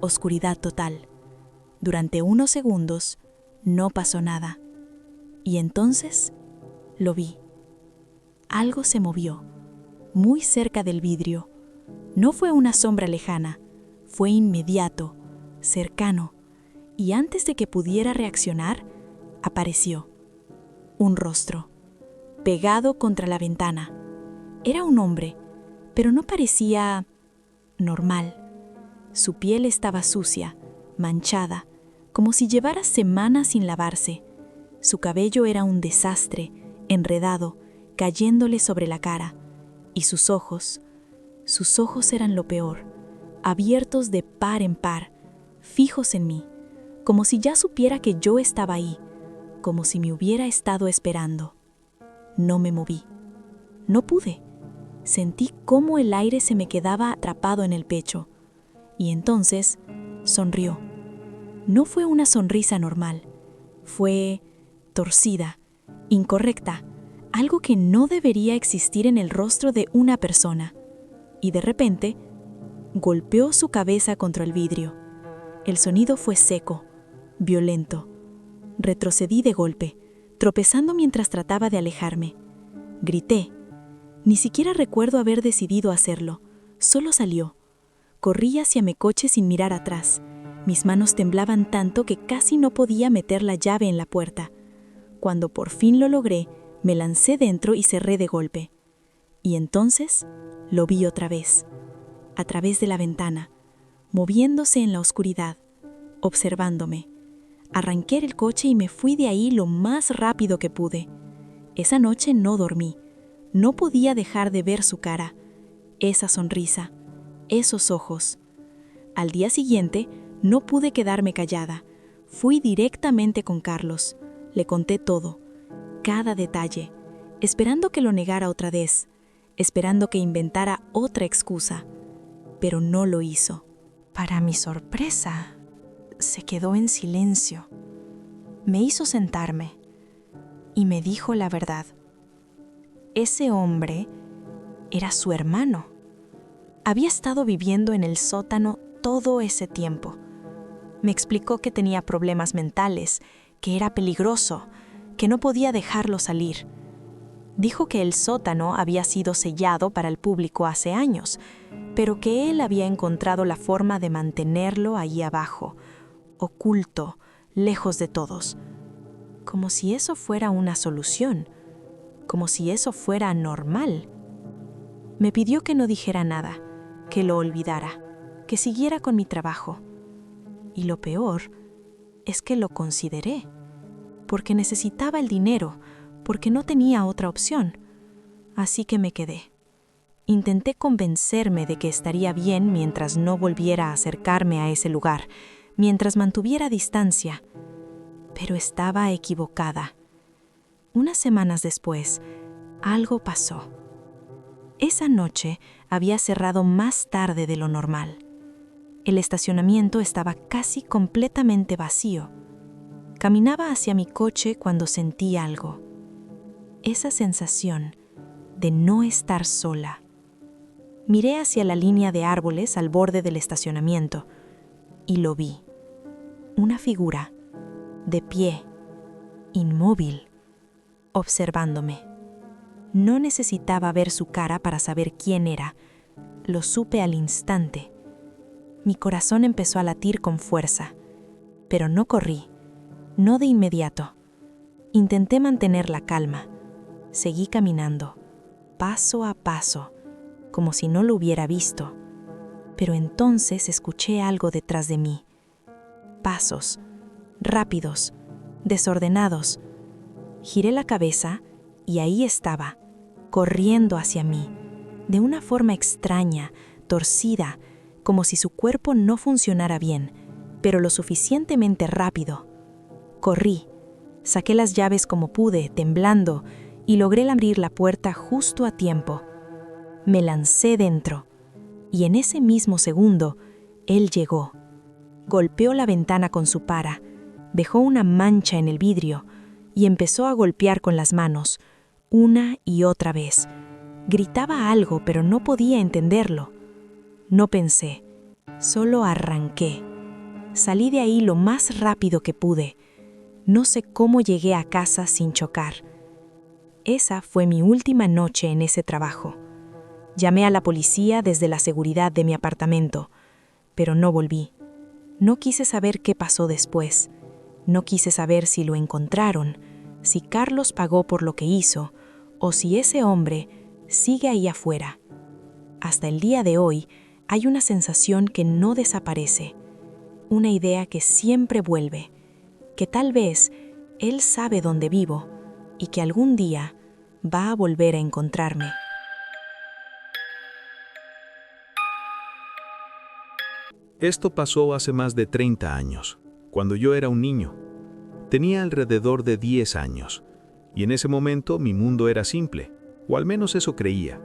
Oscuridad total. Durante unos segundos no pasó nada. Y entonces lo vi. Algo se movió, muy cerca del vidrio. No fue una sombra lejana, fue inmediato, cercano, y antes de que pudiera reaccionar, apareció. Un rostro, pegado contra la ventana. Era un hombre, pero no parecía normal. Su piel estaba sucia, manchada, como si llevara semanas sin lavarse. Su cabello era un desastre, enredado, cayéndole sobre la cara. Y sus ojos eran lo peor, abiertos de par en par, fijos en mí, como si ya supiera que yo estaba ahí, como si me hubiera estado esperando. No me moví. No pude. Sentí cómo el aire se me quedaba atrapado en el pecho. Y entonces sonrió. No fue una sonrisa normal. Fue torcida, incorrecta, algo que no debería existir en el rostro de una persona. Y de repente, golpeó su cabeza contra el vidrio. El sonido fue seco, violento. Retrocedí de golpe, tropezando mientras trataba de alejarme. Grité. Ni siquiera recuerdo haber decidido hacerlo. Solo salió. Corrí hacia mi coche sin mirar atrás. Mis manos temblaban tanto que casi no podía meter la llave en la puerta. Cuando por fin lo logré, me lancé dentro y cerré de golpe. Y entonces lo vi otra vez, a través de la ventana, moviéndose en la oscuridad, observándome. Arranqué el coche y me fui de ahí lo más rápido que pude. Esa noche no dormí. No podía dejar de ver su cara, esa sonrisa, esos ojos. Al día siguiente, no pude quedarme callada. Fui directamente con Carlos. Le conté todo, cada detalle, esperando que lo negara otra vez, esperando que inventara otra excusa. Pero no lo hizo. Para mi sorpresa, se quedó en silencio. Me hizo sentarme y me dijo la verdad. Ese hombre era su hermano. Había estado viviendo en el sótano todo ese tiempo. Me explicó que tenía problemas mentales, que era peligroso, que no podía dejarlo salir. Dijo que el sótano había sido sellado para el público hace años, pero que él había encontrado la forma de mantenerlo ahí abajo, oculto, lejos de todos. Como si eso fuera una solución, como si eso fuera normal. Me pidió que no dijera nada, que lo olvidara, que siguiera con mi trabajo. Y lo peor es que lo consideré, porque necesitaba el dinero, porque no tenía otra opción. Así que me quedé. Intenté convencerme de que estaría bien mientras no volviera a acercarme a ese lugar, mientras mantuviera distancia. Pero estaba equivocada. Unas semanas después, algo pasó. Esa noche había cerrado más tarde de lo normal. El estacionamiento estaba casi completamente vacío. Caminaba hacia mi coche cuando sentí algo. Esa sensación de no estar sola. Miré hacia la línea de árboles al borde del estacionamiento y lo vi. Una figura, de pie, inmóvil, observándome. No necesitaba ver su cara para saber quién era. Lo supe al instante. Mi corazón empezó a latir con fuerza, pero no corrí, no de inmediato. Intenté mantener la calma. Seguí caminando, paso a paso, como si no lo hubiera visto. Pero entonces escuché algo detrás de mí. Pasos, rápidos, desordenados. Giré la cabeza y ahí estaba, corriendo hacia mí, de una forma extraña, torcida, como si su cuerpo no funcionara bien, pero lo suficientemente rápido. Corrí, saqué las llaves como pude, temblando, y logré abrir la puerta justo a tiempo. Me lancé dentro, y en ese mismo segundo, él llegó. Golpeó la ventana con su pala, dejó una mancha en el vidrio, y empezó a golpear con las manos, una y otra vez. Gritaba algo, pero no podía entenderlo. No pensé, solo arranqué. Salí de ahí lo más rápido que pude. No sé cómo llegué a casa sin chocar. Esa fue mi última noche en ese trabajo. Llamé a la policía desde la seguridad de mi apartamento, pero no volví. No quise saber qué pasó después. No quise saber si lo encontraron, si Carlos pagó por lo que hizo, o si ese hombre sigue ahí afuera. Hasta el día de hoy hay una sensación que no desaparece, una idea que siempre vuelve, que tal vez él sabe dónde vivo y que algún día va a volver a encontrarme. Esto pasó hace más de 30 años, cuando yo era un niño. Tenía alrededor de 10 años, y en ese momento mi mundo era simple, o al menos eso creía.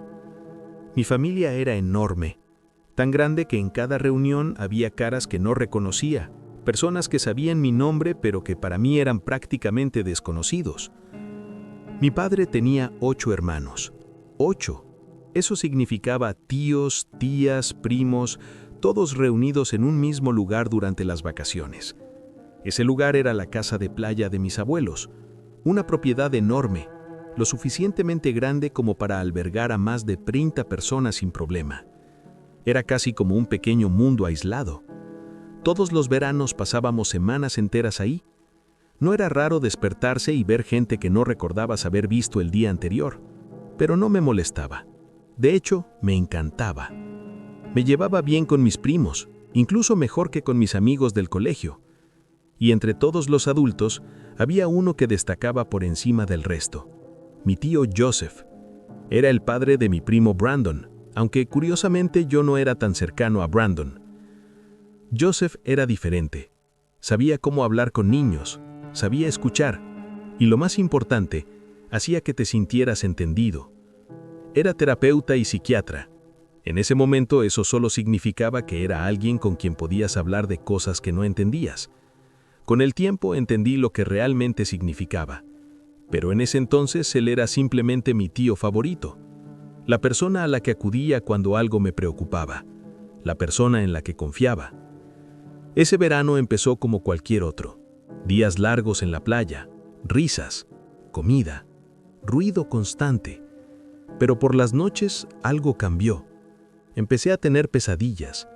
Mi familia era enorme, tan grande que en cada reunión había caras que no reconocía, personas que sabían mi nombre pero que para mí eran prácticamente desconocidos. Mi padre tenía 8 hermanos. 8. Eso significaba tíos, tías, primos, todos reunidos en un mismo lugar durante las vacaciones. Ese lugar era la casa de playa de mis abuelos, una propiedad enorme, lo suficientemente grande como para albergar a más de 30 personas sin problema. Era casi como un pequeño mundo aislado. Todos los veranos pasábamos semanas enteras ahí. No era raro despertarse y ver gente que no recordabas haber visto el día anterior, pero no me molestaba. De hecho, me encantaba. Me llevaba bien con mis primos, incluso mejor que con mis amigos del colegio. Y entre todos los adultos, había uno que destacaba por encima del resto. Mi tío Joseph. Era el padre de mi primo Brandon, aunque curiosamente yo no era tan cercano a Brandon. Joseph era diferente. Sabía cómo hablar con niños, sabía escuchar, y lo más importante, hacía que te sintieras entendido. Era terapeuta y psiquiatra. En ese momento eso solo significaba que era alguien con quien podías hablar de cosas que no entendías. Con el tiempo entendí lo que realmente significaba. Pero en ese entonces él era simplemente mi tío favorito. La persona a la que acudía cuando algo me preocupaba. La persona en la que confiaba. Ese verano empezó como cualquier otro. Días largos en la playa, risas, comida, ruido constante. Pero por las noches algo cambió. Empecé a tener pesadillas.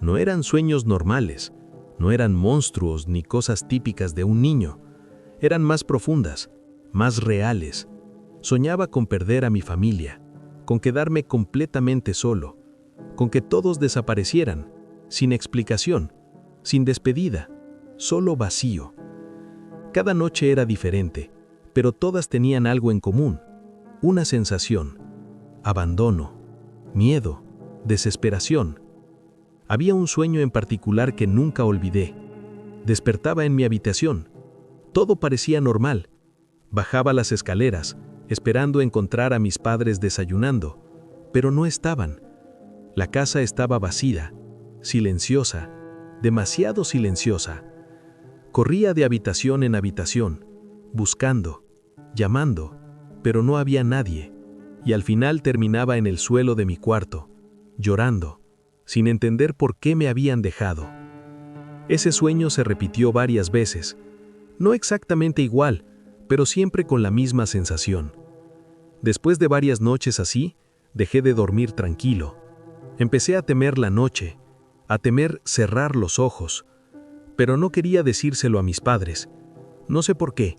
No eran sueños normales, no eran monstruos ni cosas típicas de un niño. Eran más profundas, más reales. Soñaba con perder a mi familia, con quedarme completamente solo, con que todos desaparecieran, sin explicación, sin despedida, solo vacío. Cada noche era diferente, pero todas tenían algo en común, una sensación: abandono, miedo, desesperación. Había un sueño en particular que nunca olvidé. Despertaba en mi habitación. Todo parecía normal. Bajaba las escaleras, esperando encontrar a mis padres desayunando, pero no estaban. La casa estaba vacía, silenciosa, demasiado silenciosa. Corría de habitación en habitación, buscando, llamando, pero no había nadie, y al final terminaba en el suelo de mi cuarto, llorando, sin entender por qué me habían dejado. Ese sueño se repitió varias veces, no exactamente igual, pero siempre con la misma sensación. Después de varias noches así, dejé de dormir tranquilo. Empecé a temer la noche, a temer cerrar los ojos, pero no quería decírselo a mis padres. No sé por qué,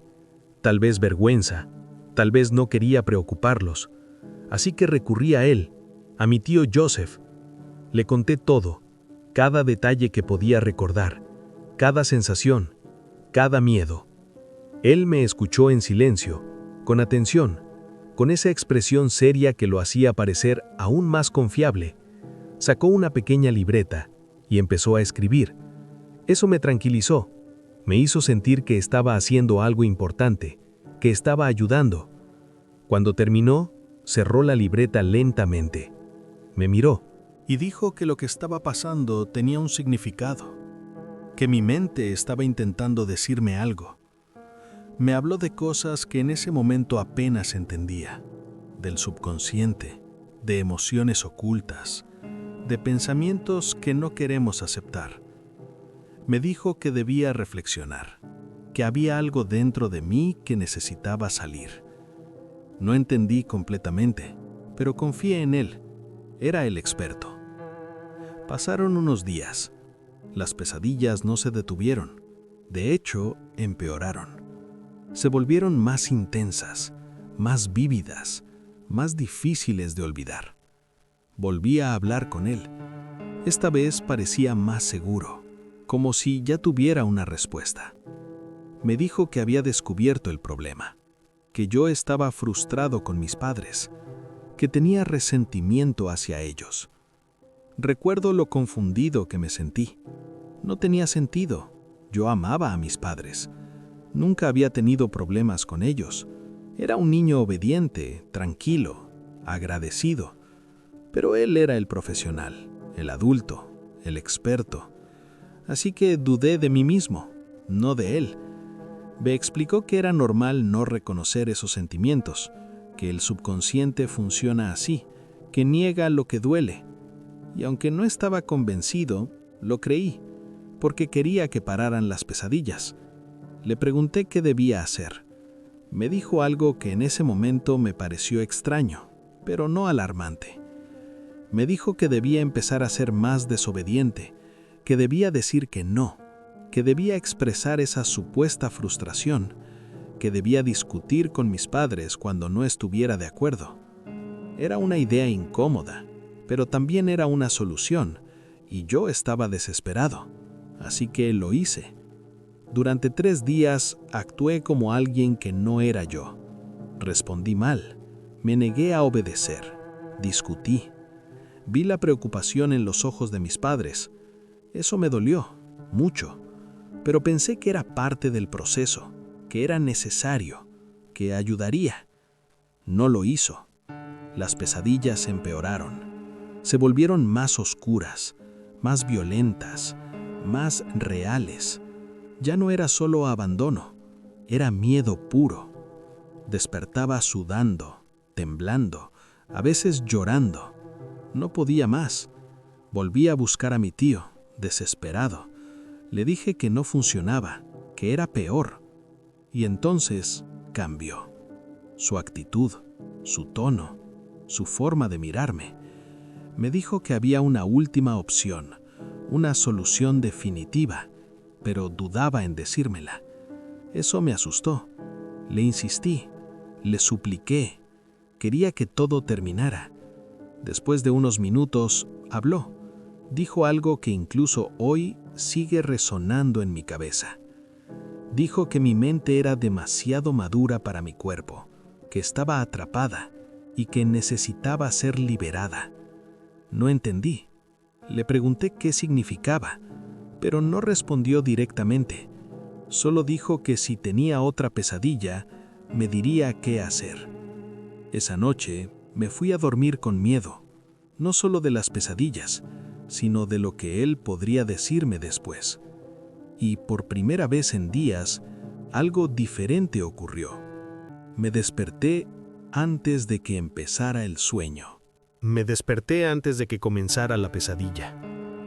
tal vez vergüenza, tal vez no quería preocuparlos. Así que recurrí a él, a mi tío Joseph. Le conté todo, cada detalle que podía recordar, cada sensación, cada miedo. Él me escuchó en silencio, con atención, con esa expresión seria que lo hacía parecer aún más confiable. Sacó una pequeña libreta y empezó a escribir. Eso me tranquilizó, me hizo sentir que estaba haciendo algo importante, que estaba ayudando. Cuando terminó, cerró la libreta lentamente. Me miró y dijo que lo que estaba pasando tenía un significado, que mi mente estaba intentando decirme algo. Me habló de cosas que en ese momento apenas entendía, del subconsciente, de emociones ocultas, de pensamientos que no queremos aceptar. Me dijo que debía reflexionar, que había algo dentro de mí que necesitaba salir. No entendí completamente, pero confié en él. Era el experto. Pasaron unos días. Las pesadillas no se detuvieron. De hecho, empeoraron. Se volvieron más intensas, más vívidas, más difíciles de olvidar. Volví a hablar con él. Esta vez parecía más seguro, como si ya tuviera una respuesta. Me dijo que había descubierto el problema, que yo estaba frustrado con mis padres, que tenía resentimiento hacia ellos. Recuerdo lo confundido que me sentí. No tenía sentido. Yo amaba a mis padres. Nunca había tenido problemas con ellos. Era un niño obediente, tranquilo, agradecido. Pero él era el profesional, el adulto, el experto. Así que dudé de mí mismo, no de él. Me explicó que era normal no reconocer esos sentimientos, que el subconsciente funciona así, que niega lo que duele. Y aunque no estaba convencido, lo creí, porque quería que pararan las pesadillas. Le pregunté qué debía hacer. Me dijo algo que en ese momento me pareció extraño, pero no alarmante. Me dijo que debía empezar a ser más desobediente, que debía decir que no, que debía expresar esa supuesta frustración, que debía discutir con mis padres cuando no estuviera de acuerdo. Era una idea incómoda, pero también era una solución, y yo estaba desesperado, así que lo hice. Durante 3 días actué como alguien que no era yo. Respondí mal, me negué a obedecer, discutí. Vi la preocupación en los ojos de mis padres. Eso me dolió, mucho, pero pensé que era parte del proceso, que era necesario, que ayudaría. No lo hizo. Las pesadillas empeoraron. Se volvieron más oscuras, más violentas, más reales. Ya no era solo abandono, era miedo puro. Despertaba sudando, temblando, a veces llorando. No podía más. Volví a buscar a mi tío, desesperado. Le dije que no funcionaba, que era peor. Y entonces cambió. su actitud, su tono, su forma de mirarme. Me dijo que había una última opción, una solución definitiva, pero dudaba en decírmela. Eso me asustó. Le insistí, le supliqué. Quería que todo terminara. Después de unos minutos, habló. Dijo algo que incluso hoy sigue resonando en mi cabeza. Dijo que mi mente era demasiado madura para mi cuerpo, que estaba atrapada y que necesitaba ser liberada. No entendí. Le pregunté qué significaba, pero no respondió directamente. Solo dijo que si tenía otra pesadilla, me diría qué hacer. Esa noche me fui a dormir con miedo, no solo de las pesadillas, sino de lo que él podría decirme después. Y por primera vez en días, algo diferente ocurrió. Me desperté antes de que empezara el sueño. Me desperté antes de que comenzara la pesadilla.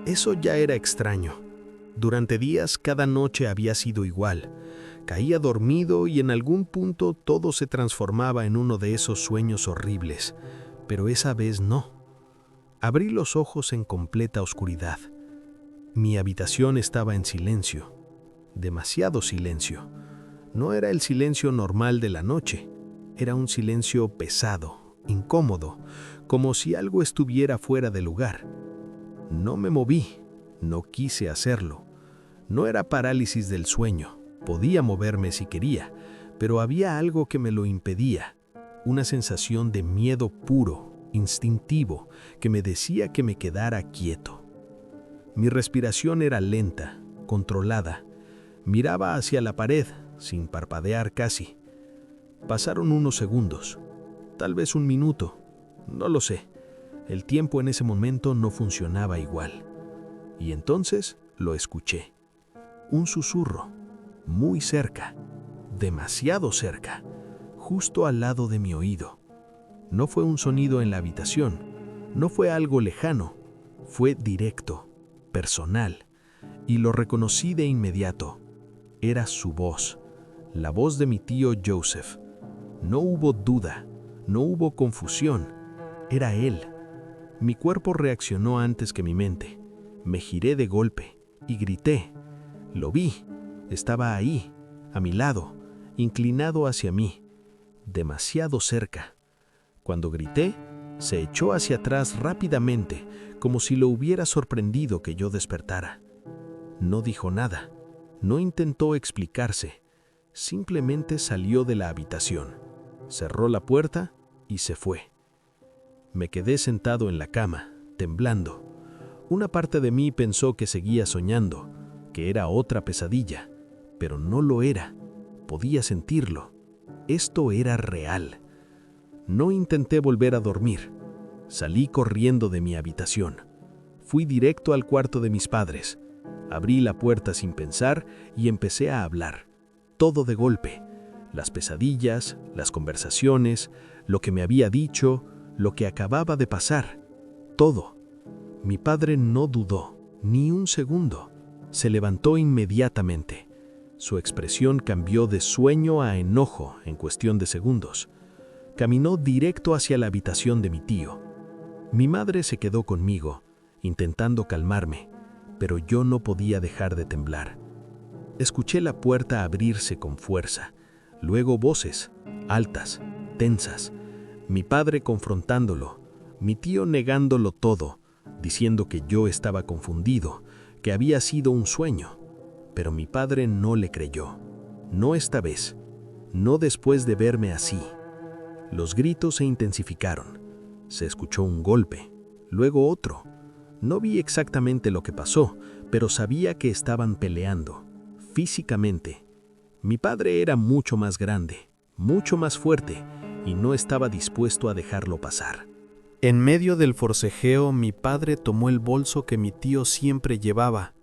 Eso ya era extraño. Durante días cada noche había sido igual. Caía dormido y en algún punto todo se transformaba en uno de esos sueños horribles, pero esa vez no. Abrí los ojos en completa oscuridad. Mi habitación estaba en silencio, demasiado silencio. No era el silencio normal de la noche, era un silencio pesado, incómodo, como si algo estuviera fuera de lugar. No me moví, no quise hacerlo. No era parálisis del sueño, podía moverme si quería, pero había algo que me lo impedía, una sensación de miedo puro, instintivo, que me decía que me quedara quieto. Mi respiración era lenta, controlada. Miraba hacia la pared, sin parpadear casi. Pasaron unos segundos, tal vez un minuto, no lo sé. El tiempo en ese momento no funcionaba igual. Y entonces lo escuché. Un susurro, muy cerca, demasiado cerca, justo al lado de mi oído. No fue un sonido en la habitación, no fue algo lejano, fue directo, personal, y lo reconocí de inmediato. Era su voz, la voz de mi tío Joseph. No hubo duda, no hubo confusión, era él. Mi cuerpo reaccionó antes que mi mente. Me giré de golpe y grité. Lo vi, estaba ahí, a mi lado, inclinado hacia mí, demasiado cerca. Cuando grité, se echó hacia atrás rápidamente, como si lo hubiera sorprendido que yo despertara. No dijo nada, no intentó explicarse, simplemente salió de la habitación, cerró la puerta y se fue. Me quedé sentado en la cama, temblando. Una parte de mí pensó que seguía soñando, que era otra pesadilla, pero no lo era. Podía sentirlo. Esto era real. No intenté volver a dormir. Salí corriendo de mi habitación. Fui directo al cuarto de mis padres. Abrí la puerta sin pensar y empecé a hablar. Todo de golpe. Las pesadillas, las conversaciones, lo que me había dicho, lo que acababa de pasar. Todo. Mi padre no dudó, ni un segundo. Se levantó inmediatamente. Su expresión cambió de sueño a enojo en cuestión de segundos. Caminó directo hacia la habitación de mi tío. Mi madre se quedó conmigo, intentando calmarme, pero yo no podía dejar de temblar. Escuché la puerta abrirse con fuerza, luego voces, altas, tensas. Mi padre confrontándolo, mi tío negándolo todo, diciendo que yo estaba confundido, que había sido un sueño. Pero mi padre no le creyó. No esta vez, no después de verme así. Los gritos se intensificaron. Se escuchó un golpe, luego otro. No vi exactamente lo que pasó, pero sabía que estaban peleando, físicamente. Mi padre era mucho más grande, mucho más fuerte, y no estaba dispuesto a dejarlo pasar. En medio del forcejeo, mi padre tomó el bolso que mi tío siempre llevaba,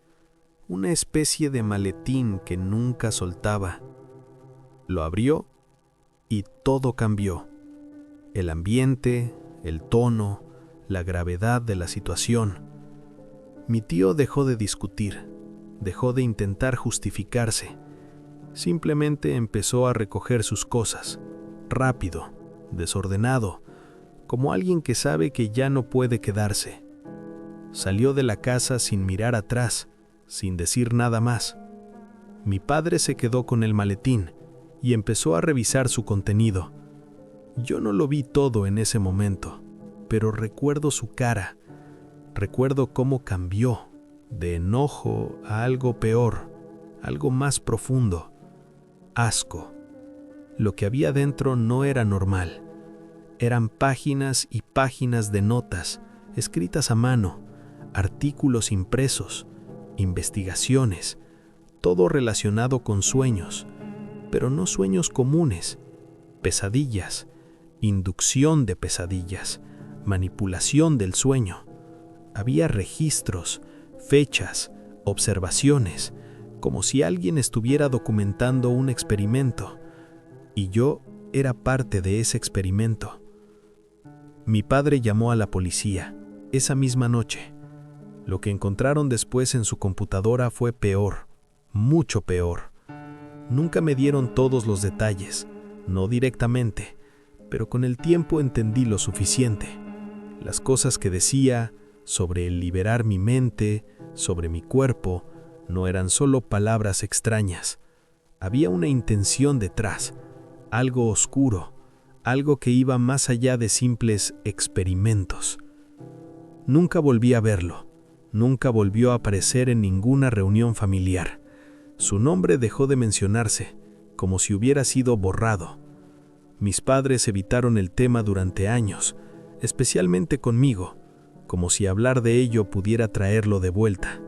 una especie de maletín que nunca soltaba. Lo abrió y todo cambió. El ambiente, el tono, la gravedad de la situación. Mi tío dejó de discutir, dejó de intentar justificarse. Simplemente empezó a recoger sus cosas. rápido, desordenado, como alguien que sabe que ya no puede quedarse. Salió de la casa sin mirar atrás, sin decir nada más. Mi padre se quedó con el maletín y empezó a revisar su contenido. Yo no lo vi todo en ese momento, pero recuerdo su cara. Recuerdo cómo cambió de enojo a algo peor, algo más profundo, asco. Lo que había dentro no era normal. Eran páginas y páginas de notas, escritas a mano, artículos impresos, investigaciones, todo relacionado con sueños, pero no sueños comunes, pesadillas, inducción de pesadillas, manipulación del sueño. Había registros, fechas, observaciones, como si alguien estuviera documentando un experimento, y yo era parte de ese experimento. Mi padre llamó a la policía esa misma noche. Lo que encontraron después en su computadora fue peor, mucho peor. Nunca me dieron todos los detalles, no directamente, pero con el tiempo entendí lo suficiente. Las cosas que decía sobre el liberar mi mente, sobre mi cuerpo, no eran solo palabras extrañas. Había una intención detrás, algo oscuro, algo que iba más allá de simples experimentos. Nunca volví a verlo, nunca volvió a aparecer en ninguna reunión familiar. Su nombre dejó de mencionarse, como si hubiera sido borrado. Mis padres evitaron el tema durante años, especialmente conmigo, como si hablar de ello pudiera traerlo de vuelta.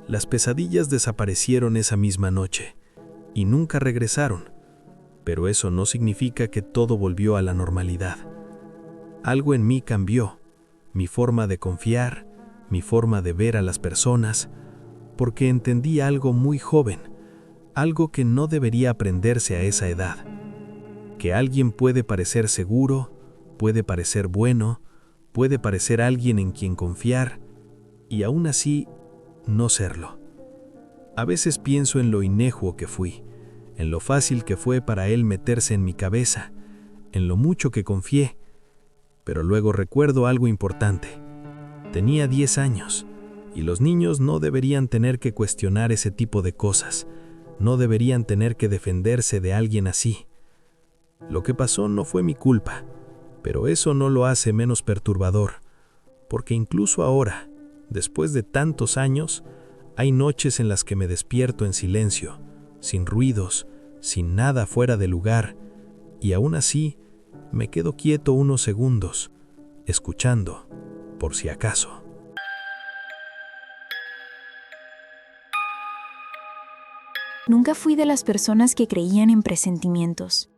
Las pesadillas desaparecieron esa misma noche, y nunca regresaron, pero eso no significa que todo volvió a la normalidad. Algo en mí cambió, mi forma de confiar, mi forma de ver a las personas, porque entendí algo muy joven, algo que no debería aprenderse a esa edad, que alguien puede parecer seguro, puede parecer bueno, puede parecer alguien en quien confiar, y aún así no serlo. A veces pienso en lo inecuo que fui, en lo fácil que fue para él meterse en mi cabeza, en lo mucho que confié, pero luego recuerdo algo importante. Tenía 10 años, y los niños no deberían tener que cuestionar ese tipo de cosas, no deberían tener que defenderse de alguien así. Lo que pasó no fue mi culpa, pero eso no lo hace menos perturbador, porque incluso ahora, después de tantos años, hay noches en las que me despierto en silencio, sin ruidos, sin nada fuera de lugar, y aún así me quedo quieto unos segundos, escuchando, por si acaso. Nunca fui de las personas que creían en presentimientos.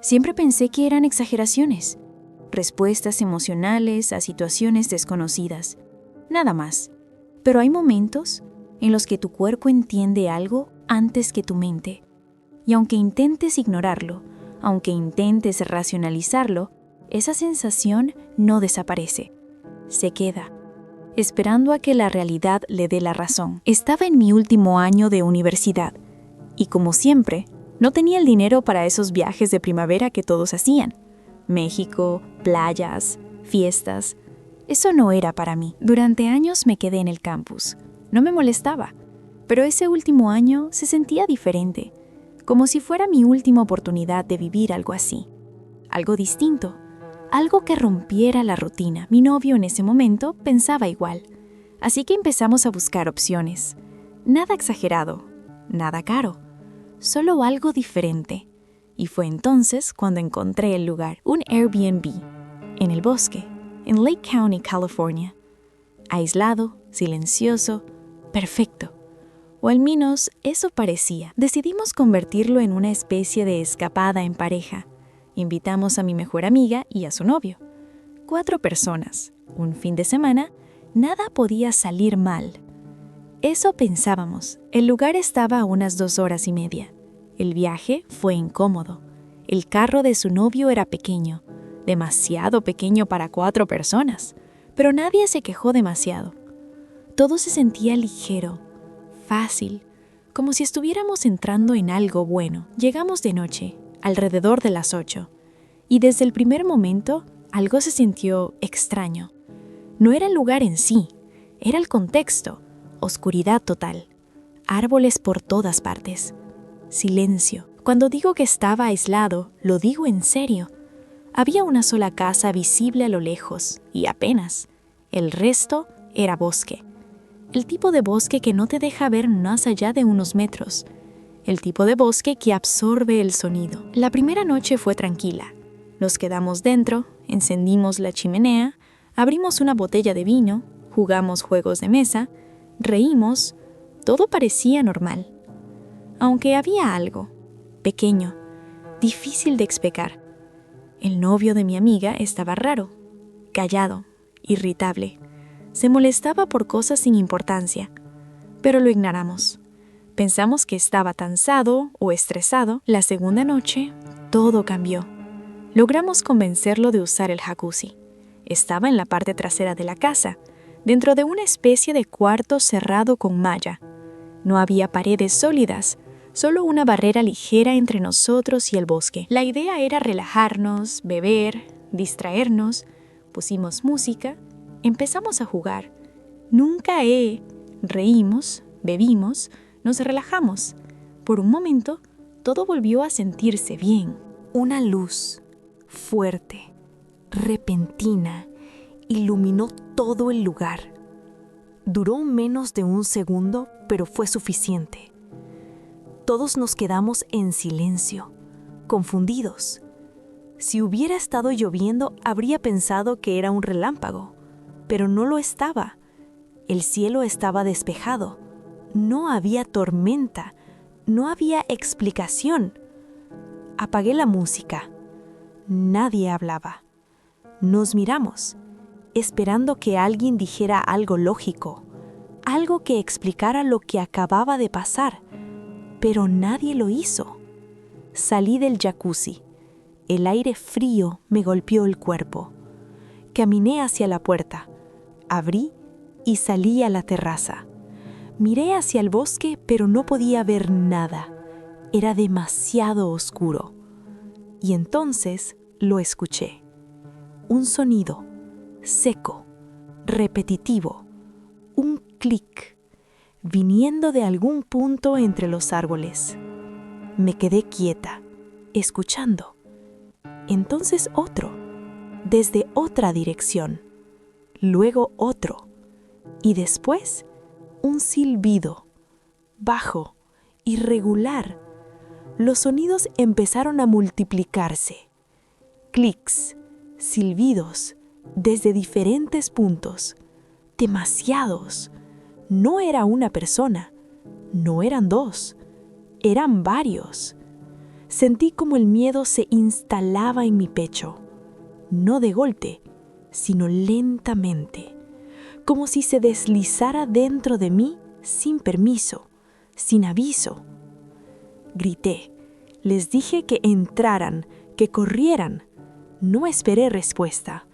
Siempre pensé que eran exageraciones, respuestas emocionales a situaciones desconocidas, nada más. Pero hay momentos en los que tu cuerpo entiende algo antes que tu mente. Y aunque intentes ignorarlo, aunque intentes racionalizarlo, esa sensación no desaparece. Se queda, esperando a que la realidad le dé la razón. Estaba en mi último año de universidad, y como siempre, no tenía el dinero para esos viajes de primavera que todos hacían. México, playas, fiestas. Eso no era para mí. Durante años me quedé en el campus. No me molestaba, pero ese último año se sentía diferente, como si fuera mi última oportunidad de vivir algo así. Algo distinto, algo que rompiera la rutina. Mi novio en ese momento pensaba igual, así que empezamos a buscar opciones. Nada exagerado, nada caro, solo algo diferente. Y fue entonces cuando encontré el lugar, un Airbnb, en el bosque, en Lake County, California. Aislado, silencioso, perfecto. O al menos eso parecía. Decidimos convertirlo en una especie de escapada en pareja. Invitamos a mi mejor amiga y a su novio. 4 personas, un fin de semana, nada podía salir mal. Eso pensábamos. El lugar estaba a unas 2 horas y media. El viaje fue incómodo. El carro de su novio era pequeño, demasiado pequeño para 4 personas, pero nadie se quejó demasiado. Todo se sentía ligero, fácil, como si estuviéramos entrando en algo bueno. Llegamos de noche, alrededor de las 8, Y desde el primer momento, algo se sintió extraño. No era el lugar en sí, era el contexto, oscuridad total, árboles por todas partes, silencio. Cuando digo que estaba aislado, lo digo en serio. Había una sola casa visible a lo lejos, y apenas. El resto era bosque. El tipo de bosque que no te deja ver más allá de unos metros. El tipo de bosque que absorbe el sonido. La primera noche fue tranquila. Nos quedamos dentro, encendimos la chimenea, abrimos una botella de vino, jugamos juegos de mesa, reímos, todo parecía normal. Aunque había algo, pequeño, difícil de explicar. El novio de mi amiga estaba raro, callado, irritable. Se molestaba por cosas sin importancia, pero lo ignoramos. Pensamos que estaba cansado o estresado. La segunda noche, todo cambió. Logramos convencerlo de usar el jacuzzi. Estaba en la parte trasera de la casa, dentro de una especie de cuarto cerrado con malla. No había paredes sólidas, solo una barrera ligera entre nosotros y el bosque. La idea era relajarnos, beber, distraernos. Pusimos música, empezamos a jugar. Reímos, bebimos, nos relajamos. Por un momento, todo volvió a sentirse bien. Una luz fuerte, repentina, iluminó todo el lugar. Duró menos de un segundo, pero fue suficiente. Todos nos quedamos en silencio, confundidos. Si hubiera estado lloviendo, habría pensado que era un relámpago, pero no lo estaba. El cielo estaba despejado. No había tormenta, no había explicación. Apagué la música. Nadie hablaba. Nos miramos, esperando que alguien dijera algo lógico, algo que explicara lo que acababa de pasar, pero nadie lo hizo. Salí del jacuzzi. El aire frío me golpeó el cuerpo. Caminé hacia la puerta, abrí y salí a la terraza. Miré hacia el bosque, pero no podía ver nada. Era demasiado oscuro. Y entonces lo escuché. Un sonido, seco, repetitivo, un clic, viniendo de algún punto entre los árboles. Me quedé quieta, escuchando. Entonces otro, desde otra dirección. Luego otro. Y después un silbido, bajo, irregular. Los sonidos empezaron a multiplicarse. Clics, silbidos, desde diferentes puntos. Demasiados. No era una persona, no eran dos, eran varios. Sentí como el miedo se instalaba en mi pecho. No de golpe, sino lentamente. Como si se deslizara dentro de mí sin permiso, sin aviso. Grité, les dije que entraran, que corrieran. No esperé respuesta.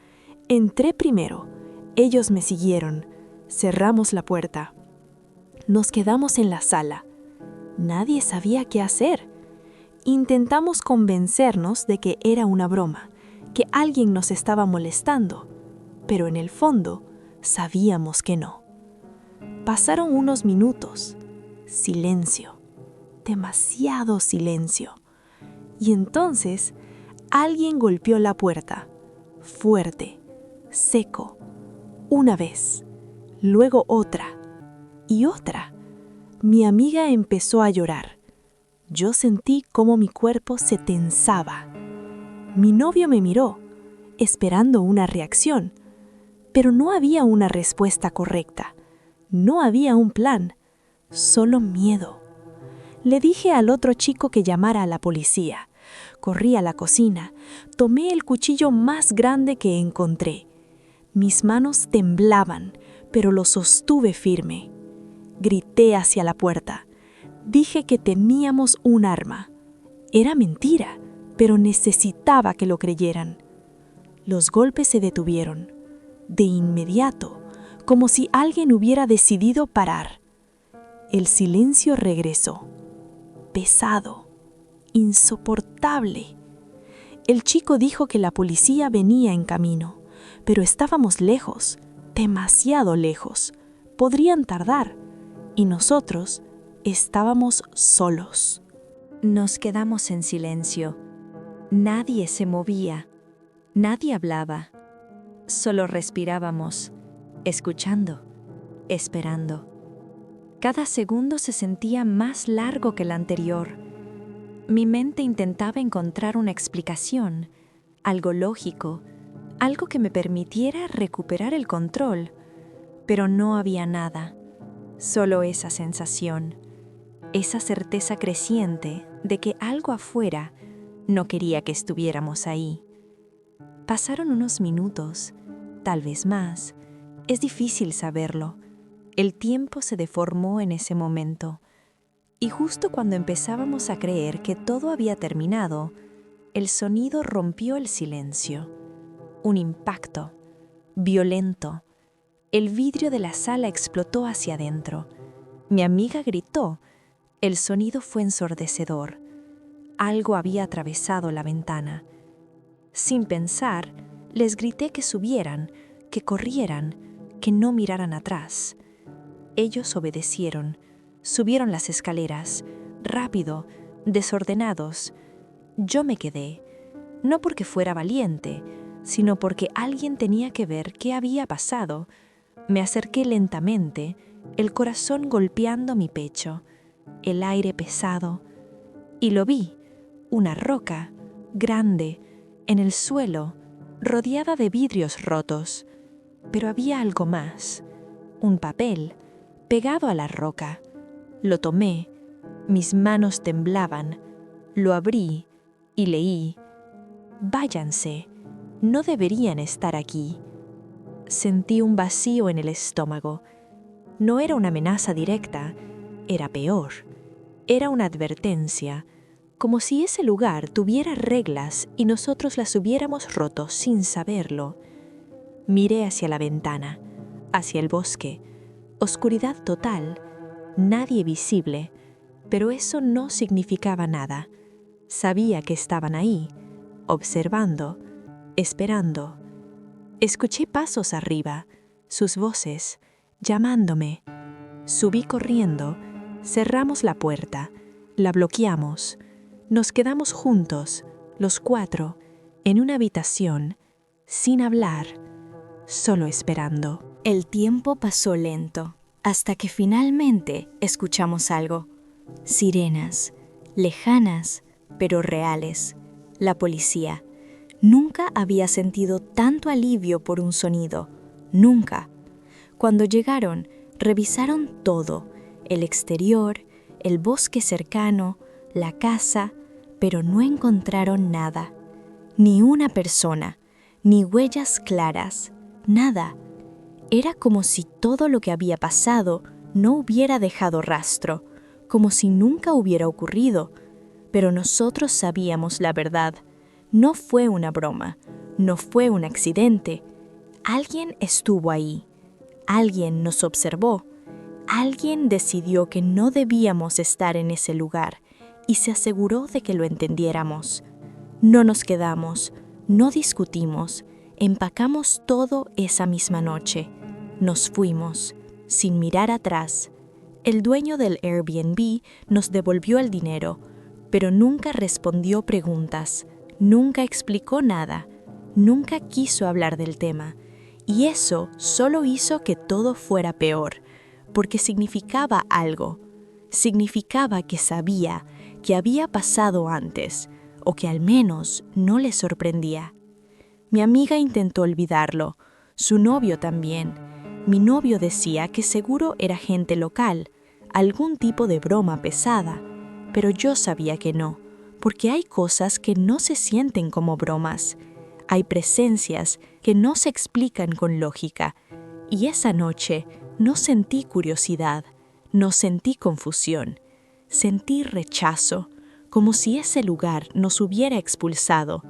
Entré primero, ellos me siguieron. Cerramos la puerta. Nos quedamos en la sala. Nadie sabía qué hacer. Intentamos convencernos de que era una broma, que alguien nos estaba molestando, pero en el fondo sabíamos que no. Pasaron unos minutos. Silencio. Demasiado silencio. Y entonces alguien golpeó la puerta. Fuerte, seco. Una vez. Luego otra. Y otra. Mi amiga empezó a llorar. Yo sentí cómo mi cuerpo se tensaba. Mi novio me miró, esperando una reacción. Pero no había una respuesta correcta. No había un plan. Solo miedo. Le dije al otro chico que llamara a la policía. Corrí a la cocina. Tomé el cuchillo más grande que encontré. Mis manos temblaban, pero lo sostuve firme. Grité hacia la puerta. Dije que teníamos un arma. Era mentira, pero necesitaba que lo creyeran. Los golpes se detuvieron. De inmediato, como si alguien hubiera decidido parar. El silencio regresó. Pesado, insoportable. El chico dijo que la policía venía en camino, pero estábamos lejos, demasiado lejos. Podrían tardar. Y nosotros estábamos solos. Nos quedamos en silencio. Nadie se movía. Nadie hablaba. Solo respirábamos, escuchando, esperando. Cada segundo se sentía más largo que el anterior. Mi mente intentaba encontrar una explicación, algo lógico, algo que me permitiera recuperar el control, pero no había nada, solo esa sensación, esa certeza creciente de que algo afuera no quería que estuviéramos ahí. Pasaron unos minutos, tal vez más, es difícil saberlo. El tiempo se deformó en ese momento, y justo cuando empezábamos a creer que todo había terminado, el sonido rompió el silencio. Un impacto, violento. El vidrio de la sala explotó hacia adentro. Mi amiga gritó. El sonido fue ensordecedor. Algo había atravesado la ventana. Sin pensar, les grité que subieran, que corrieran, que no miraran atrás. Ellos obedecieron, subieron las escaleras, rápido, desordenados. Yo me quedé, no porque fuera valiente, sino porque alguien tenía que ver qué había pasado. Me acerqué lentamente, el corazón golpeando mi pecho, el aire pesado, y lo vi, una roca, grande, en el suelo, rodeada de vidrios rotos. Pero había algo más, un papel, pegado a la roca. Lo tomé, mis manos temblaban, lo abrí y leí: «Váyanse, no deberían estar aquí». Sentí un vacío en el estómago. No era una amenaza directa, era peor. Era una advertencia, como si ese lugar tuviera reglas y nosotros las hubiéramos roto sin saberlo. Miré hacia la ventana, hacia el bosque. Oscuridad total, nadie visible, pero eso no significaba nada. Sabía que estaban ahí, observando, esperando. Escuché pasos arriba, sus voces, llamándome. Subí corriendo, cerramos la puerta, la bloqueamos. Nos quedamos juntos, los 4, en una habitación, sin hablar, solo esperando. El tiempo pasó lento, hasta que finalmente escuchamos algo. Sirenas, lejanas, pero reales. La policía. Nunca había sentido tanto alivio por un sonido. Nunca. Cuando llegaron, revisaron todo. El exterior, el bosque cercano, la casa, pero no encontraron nada. Ni una persona, ni huellas claras, nada. Era como si todo lo que había pasado no hubiera dejado rastro, como si nunca hubiera ocurrido. Pero nosotros sabíamos la verdad. No fue una broma, no fue un accidente. Alguien estuvo ahí, alguien nos observó, alguien decidió que no debíamos estar en ese lugar y se aseguró de que lo entendiéramos. No nos quedamos, no discutimos, empacamos todo esa misma noche. Nos fuimos, sin mirar atrás. El dueño del Airbnb nos devolvió el dinero, pero nunca respondió preguntas, nunca explicó nada, nunca quiso hablar del tema. Y eso solo hizo que todo fuera peor, porque significaba algo. Significaba que sabía que había pasado antes, o que al menos no le sorprendía. Mi amiga intentó olvidarlo, su novio también. Mi novio decía que seguro era gente local, algún tipo de broma pesada, pero yo sabía que no, porque hay cosas que no se sienten como bromas. Hay presencias que no se explican con lógica, y esa noche no sentí curiosidad, no sentí confusión, sentí rechazo, como si ese lugar nos hubiera expulsado,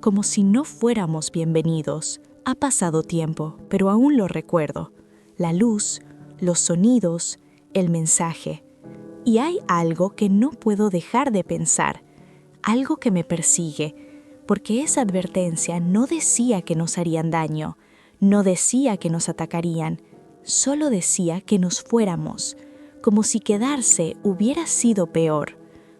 como si no fuéramos bienvenidos. Ha pasado tiempo, pero aún lo recuerdo. La luz, los sonidos, el mensaje. Y hay algo que no puedo dejar de pensar, algo que me persigue, porque esa advertencia no decía que nos harían daño, no decía que nos atacarían, solo decía que nos fuéramos, como si quedarse hubiera sido peor,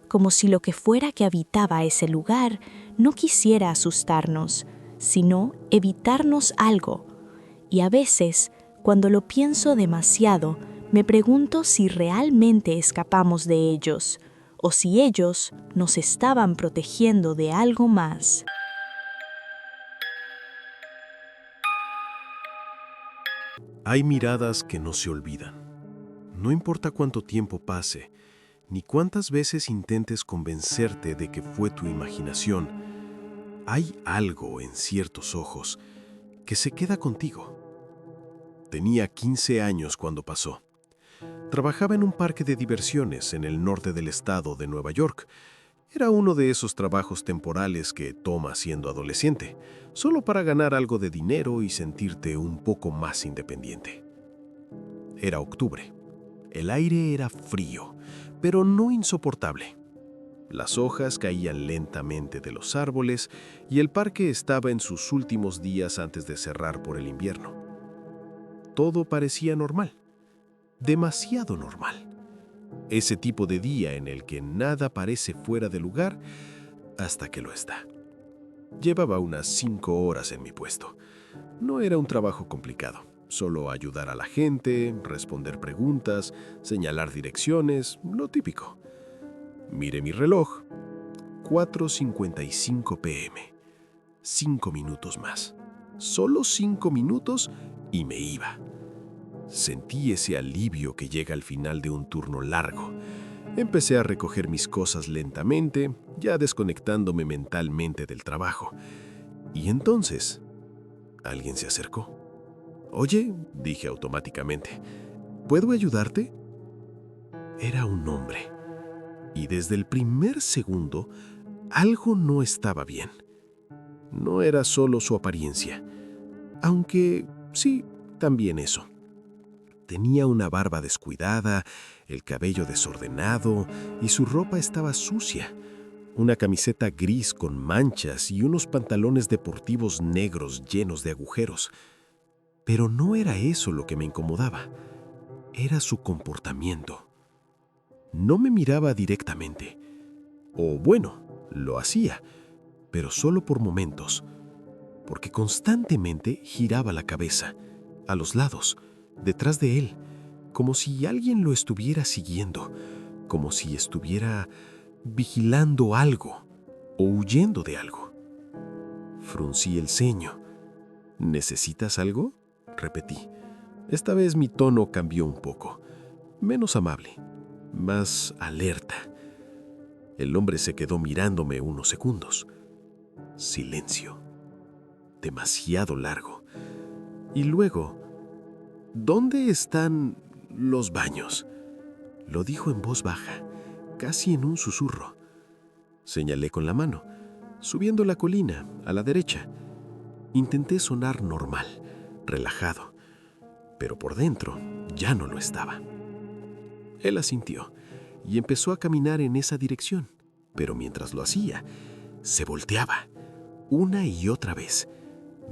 como si lo que fuera que habitaba ese lugar no quisiera asustarnos, sino evitarnos algo. Y a veces, cuando lo pienso demasiado, me pregunto si realmente escapamos de ellos, o si ellos nos estaban protegiendo de algo más. Hay miradas que no se olvidan. No importa cuánto tiempo pase, ni cuántas veces intentes convencerte de que fue tu imaginación, hay algo en ciertos ojos que se queda contigo. Tenía 15 años cuando pasó. Trabajaba en un parque de diversiones en el norte del estado de Nueva York. Era uno de esos trabajos temporales que tomas siendo adolescente, solo para ganar algo de dinero y sentirte un poco más independiente. Era octubre. El aire era frío, pero no insoportable. Las hojas caían lentamente de los árboles y el parque estaba en sus últimos días antes de cerrar por el invierno. Todo parecía normal, demasiado normal. Ese tipo de día en el que nada parece fuera de lugar hasta que lo está. Llevaba unas 5 horas en mi puesto. No era un trabajo complicado, solo ayudar a la gente, responder preguntas, señalar direcciones, lo típico. Miré mi reloj, 4:55 p.m. 5 minutos más. Solo 5 minutos y me iba. Sentí ese alivio que llega al final de un turno largo. Empecé a recoger mis cosas lentamente, ya desconectándome mentalmente del trabajo. Y entonces, alguien se acercó. «Oye», dije automáticamente, «¿puedo ayudarte?». Era un hombre. Y desde el primer segundo, algo no estaba bien. No era solo su apariencia, aunque sí, también eso. Tenía una barba descuidada, el cabello desordenado y su ropa estaba sucia. Una camiseta gris con manchas y unos pantalones deportivos negros llenos de agujeros. Pero no era eso lo que me incomodaba. Era su comportamiento. No me miraba directamente. O bueno, lo hacía, pero solo por momentos, porque constantemente giraba la cabeza, a los lados, detrás de él, como si alguien lo estuviera siguiendo, como si estuviera vigilando algo o huyendo de algo. Fruncí el ceño. «¿Necesitas algo?», repetí. Esta vez mi tono cambió un poco, menos amable, más alerta. El hombre se quedó mirándome unos segundos. Silencio. Demasiado largo. Y luego, «¿Dónde están los baños?», lo dijo en voz baja, casi en un susurro. Señalé con la mano, subiendo la colina, a la derecha. Intenté sonar normal, relajado, pero por dentro ya no lo estaba. Él asintió y empezó a caminar en esa dirección, pero mientras lo hacía, se volteaba, una y otra vez,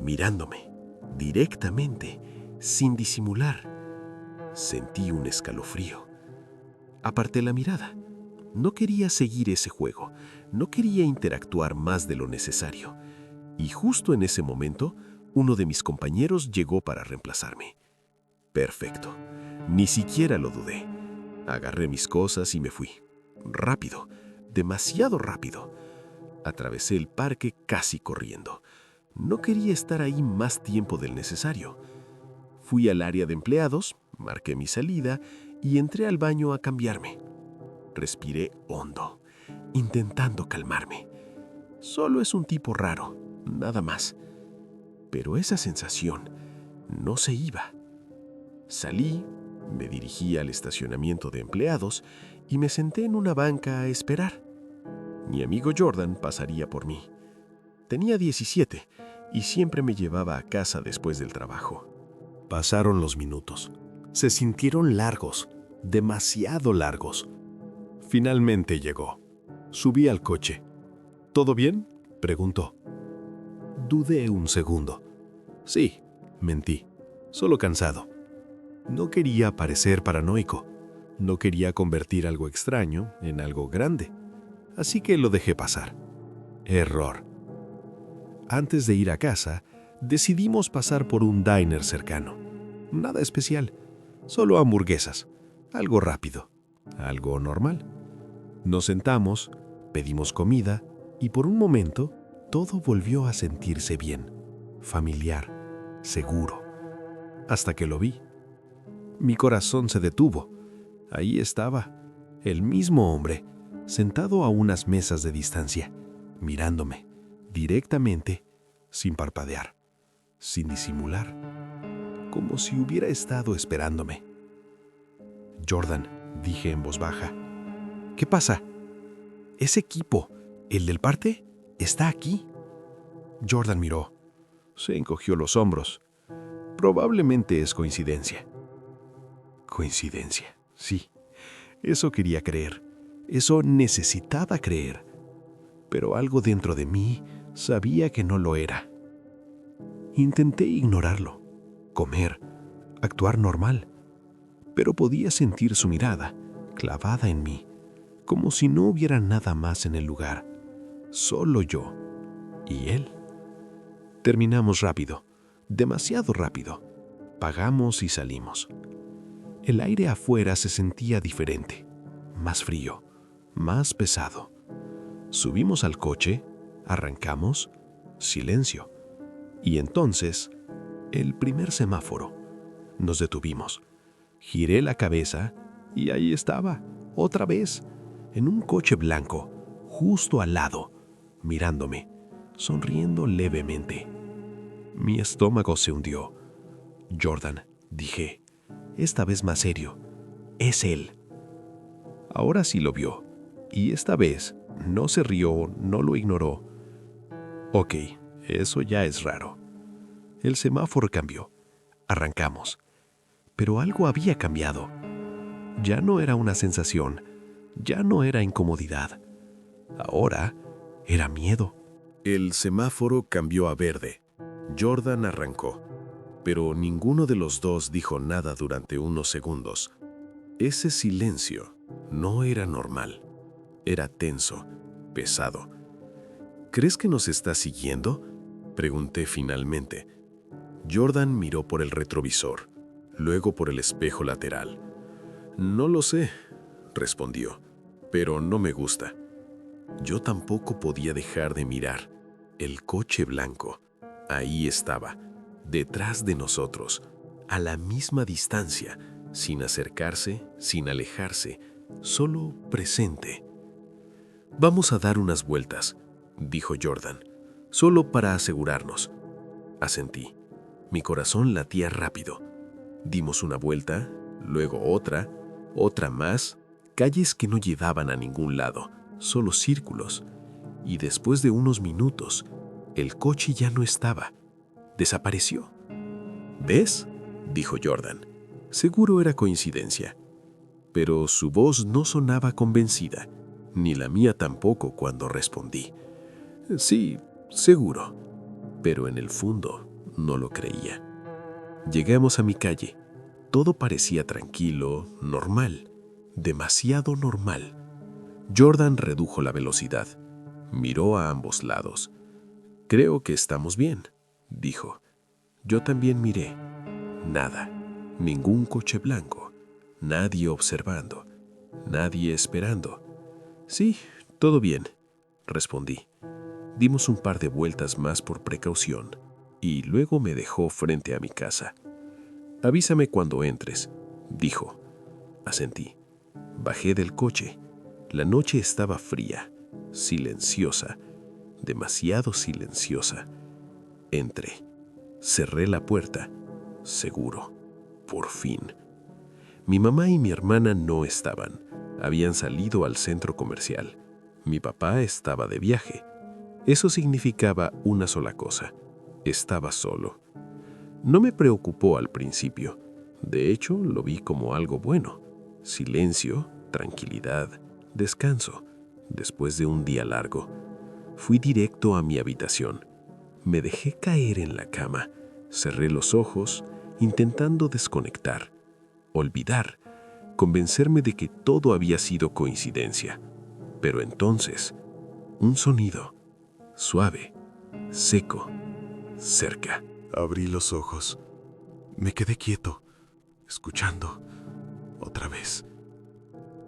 mirándome, directamente, sin disimular. Sentí un escalofrío. Aparté la mirada. No quería seguir ese juego, no quería interactuar más de lo necesario. Y justo en ese momento, uno de mis compañeros llegó para reemplazarme. Perfecto. Ni siquiera lo dudé. Agarré mis cosas y me fui. Rápido, demasiado rápido. Atravesé el parque casi corriendo. No quería estar ahí más tiempo del necesario. Fui al área de empleados, marqué mi salida y entré al baño a cambiarme. Respiré hondo, intentando calmarme. Solo es un tipo raro, nada más. Pero esa sensación no se iba. Salí, me dirigí al estacionamiento de empleados y me senté en una banca a esperar. Mi amigo Jordan pasaría por mí. Tenía 17 y siempre me llevaba a casa después del trabajo. Pasaron los minutos. Se sintieron largos, demasiado largos. Finalmente llegó. Subí al coche. «¿Todo bien?», Preguntó. Dudé un segundo. Sí, mentí. Solo cansado. No quería parecer paranoico. No quería convertir algo extraño en algo grande. Así que lo dejé pasar. Error. Antes de ir a casa, decidimos pasar por un diner cercano. Nada especial, solo hamburguesas. Algo rápido, algo normal. Nos sentamos, pedimos comida y por un momento todo volvió a sentirse bien, familiar, seguro. Hasta que lo vi. Mi corazón se detuvo. Ahí estaba, el mismo hombre, sentado a unas mesas de distancia, mirándome, directamente, sin parpadear, sin disimular, como si hubiera estado esperándome. Jordan, dije en voz baja. ¿Qué pasa? Ese equipo, el del parte, está aquí. Jordan miró. Se encogió los hombros. Probablemente es coincidencia. Coincidencia, sí. Eso quería creer. Eso necesitaba creer. Pero algo dentro de mí sabía que no lo era. Intenté ignorarlo, comer, actuar normal, pero podía sentir su mirada, clavada en mí, como si no hubiera nada más en el lugar, solo yo y él. Terminamos rápido, demasiado rápido. Pagamos y salimos. El aire afuera se sentía diferente, más frío, más pesado. Subimos al coche, arrancamos, silencio. Y entonces, el primer semáforo. Nos detuvimos. Giré la cabeza y ahí estaba, otra vez, en un coche blanco, justo al lado, mirándome, sonriendo levemente. Mi estómago se hundió. Jordan, dije, esta vez más serio, es él. Ahora sí lo vio, y esta vez no se rió, no lo ignoró. Ok, eso ya es raro. El semáforo cambió. Arrancamos. Pero algo había cambiado. Ya no era una sensación, ya no era incomodidad. Ahora era miedo. El semáforo cambió a verde. Jordan arrancó, pero ninguno de los dos dijo nada durante unos segundos. Ese silencio no era normal. Era tenso, pesado. ¿Crees que nos está siguiendo?, pregunté finalmente. Jordan miró por el retrovisor, luego por el espejo lateral. No lo sé, respondió, pero no me gusta. Yo tampoco podía dejar de mirar. El coche blanco, ahí estaba, detrás de nosotros, a la misma distancia, sin acercarse, sin alejarse, solo presente. Vamos a dar unas vueltas, dijo Jordan, solo para asegurarnos. Asentí. Mi corazón latía rápido. Dimos una vuelta, luego otra más, calles que no llevaban a ningún lado, solo círculos. Y después de unos minutos, el coche ya no estaba. Desapareció. ¿Ves?, dijo Jordan. Seguro era coincidencia. Pero su voz no sonaba convencida, ni la mía tampoco cuando respondí. Sí, seguro. Pero en el fondo no lo creía. Llegamos a mi calle. Todo parecía tranquilo, normal, demasiado normal. Jordan redujo la velocidad. Miró a ambos lados. Creo que estamos bien, dijo. Yo también miré. Nada. Ningún coche blanco. Nadie observando. Nadie esperando. Sí, todo bien, respondí. Dimos un par de vueltas más por precaución y luego me dejó frente a mi casa. Avísame cuando entres, dijo. Asentí. Bajé del coche. La noche estaba fría, silenciosa, demasiado silenciosa. Entré. Cerré la puerta. Seguro. Por fin. Mi mamá y mi hermana no estaban. Habían salido al centro comercial. Mi papá estaba de viaje. Eso significaba una sola cosa. Estaba solo. No me preocupó al principio. De hecho, lo vi como algo bueno. Silencio, tranquilidad, descanso, después de un día largo. Fui directo a mi habitación. Me dejé caer en la cama. Cerré los ojos, intentando desconectar, olvidar, convencerme de que todo había sido coincidencia. Pero entonces, un sonido, suave, seco, cerca. Abrí los ojos. Me quedé quieto, escuchando. Otra vez.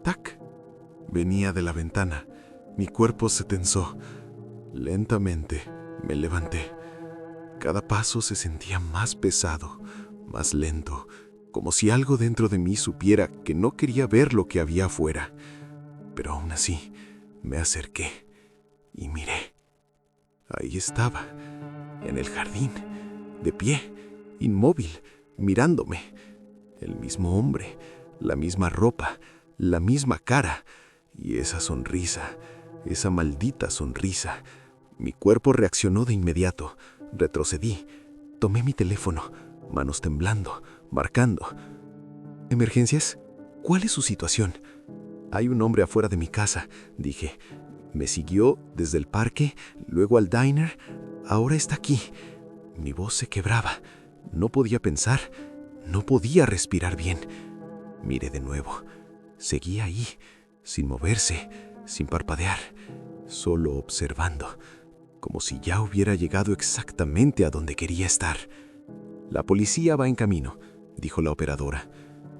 ¡Tac! Venía de la ventana. Mi cuerpo se tensó. Lentamente me levanté. Cada paso se sentía más pesado, más lento, como si algo dentro de mí supiera que no quería ver lo que había afuera. Pero aún así, me acerqué y miré. Ahí estaba, en el jardín, de pie, inmóvil, mirándome. El mismo hombre, la misma ropa, la misma cara y esa sonrisa, esa maldita sonrisa. Mi cuerpo reaccionó de inmediato. Retrocedí, tomé mi teléfono, manos temblando, marcando. ¿Emergencias? ¿Cuál es su situación? Hay un hombre afuera de mi casa, dije. Me siguió desde el parque, luego al diner, ahora está aquí. Mi voz se quebraba, no podía pensar, no podía respirar bien. Miré de nuevo, seguía ahí, sin moverse, sin parpadear, solo observando, como si ya hubiera llegado exactamente a donde quería estar. La policía va en camino, dijo la operadora,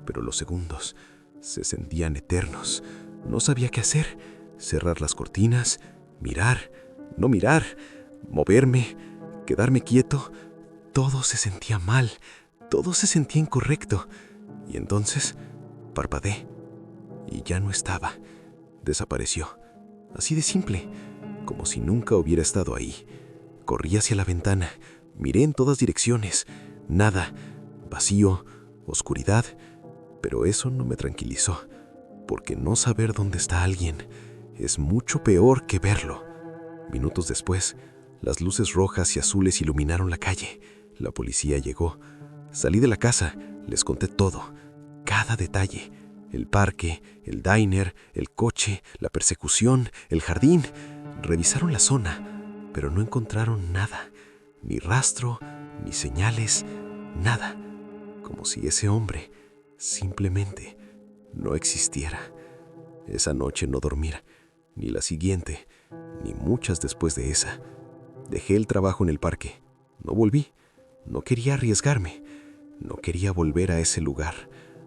pero los segundos se sentían eternos. No sabía qué hacer, cerrar las cortinas, mirar, no mirar, moverme, quedarme quieto. Todo se sentía mal, todo se sentía incorrecto. Y entonces parpadeé y ya no estaba. Desapareció, así de simple, como si nunca hubiera estado ahí. Corrí hacia la ventana, miré en todas direcciones. Nada, vacío, oscuridad. Pero eso no me tranquilizó, porque no saber dónde está alguien es mucho peor que verlo. Minutos después, las luces rojas y azules iluminaron la calle. La policía llegó. Salí de la casa, les conté todo, cada detalle. El parque, el diner, el coche, la persecución, el jardín. Revisaron la zona, pero no encontraron nada. Ni rastro, ni señales, nada. Como si ese hombre simplemente no existiera. Esa noche no dormí, ni la siguiente, ni muchas después de esa. Dejé el trabajo en el parque. No volví. No quería arriesgarme. No quería volver a ese lugar,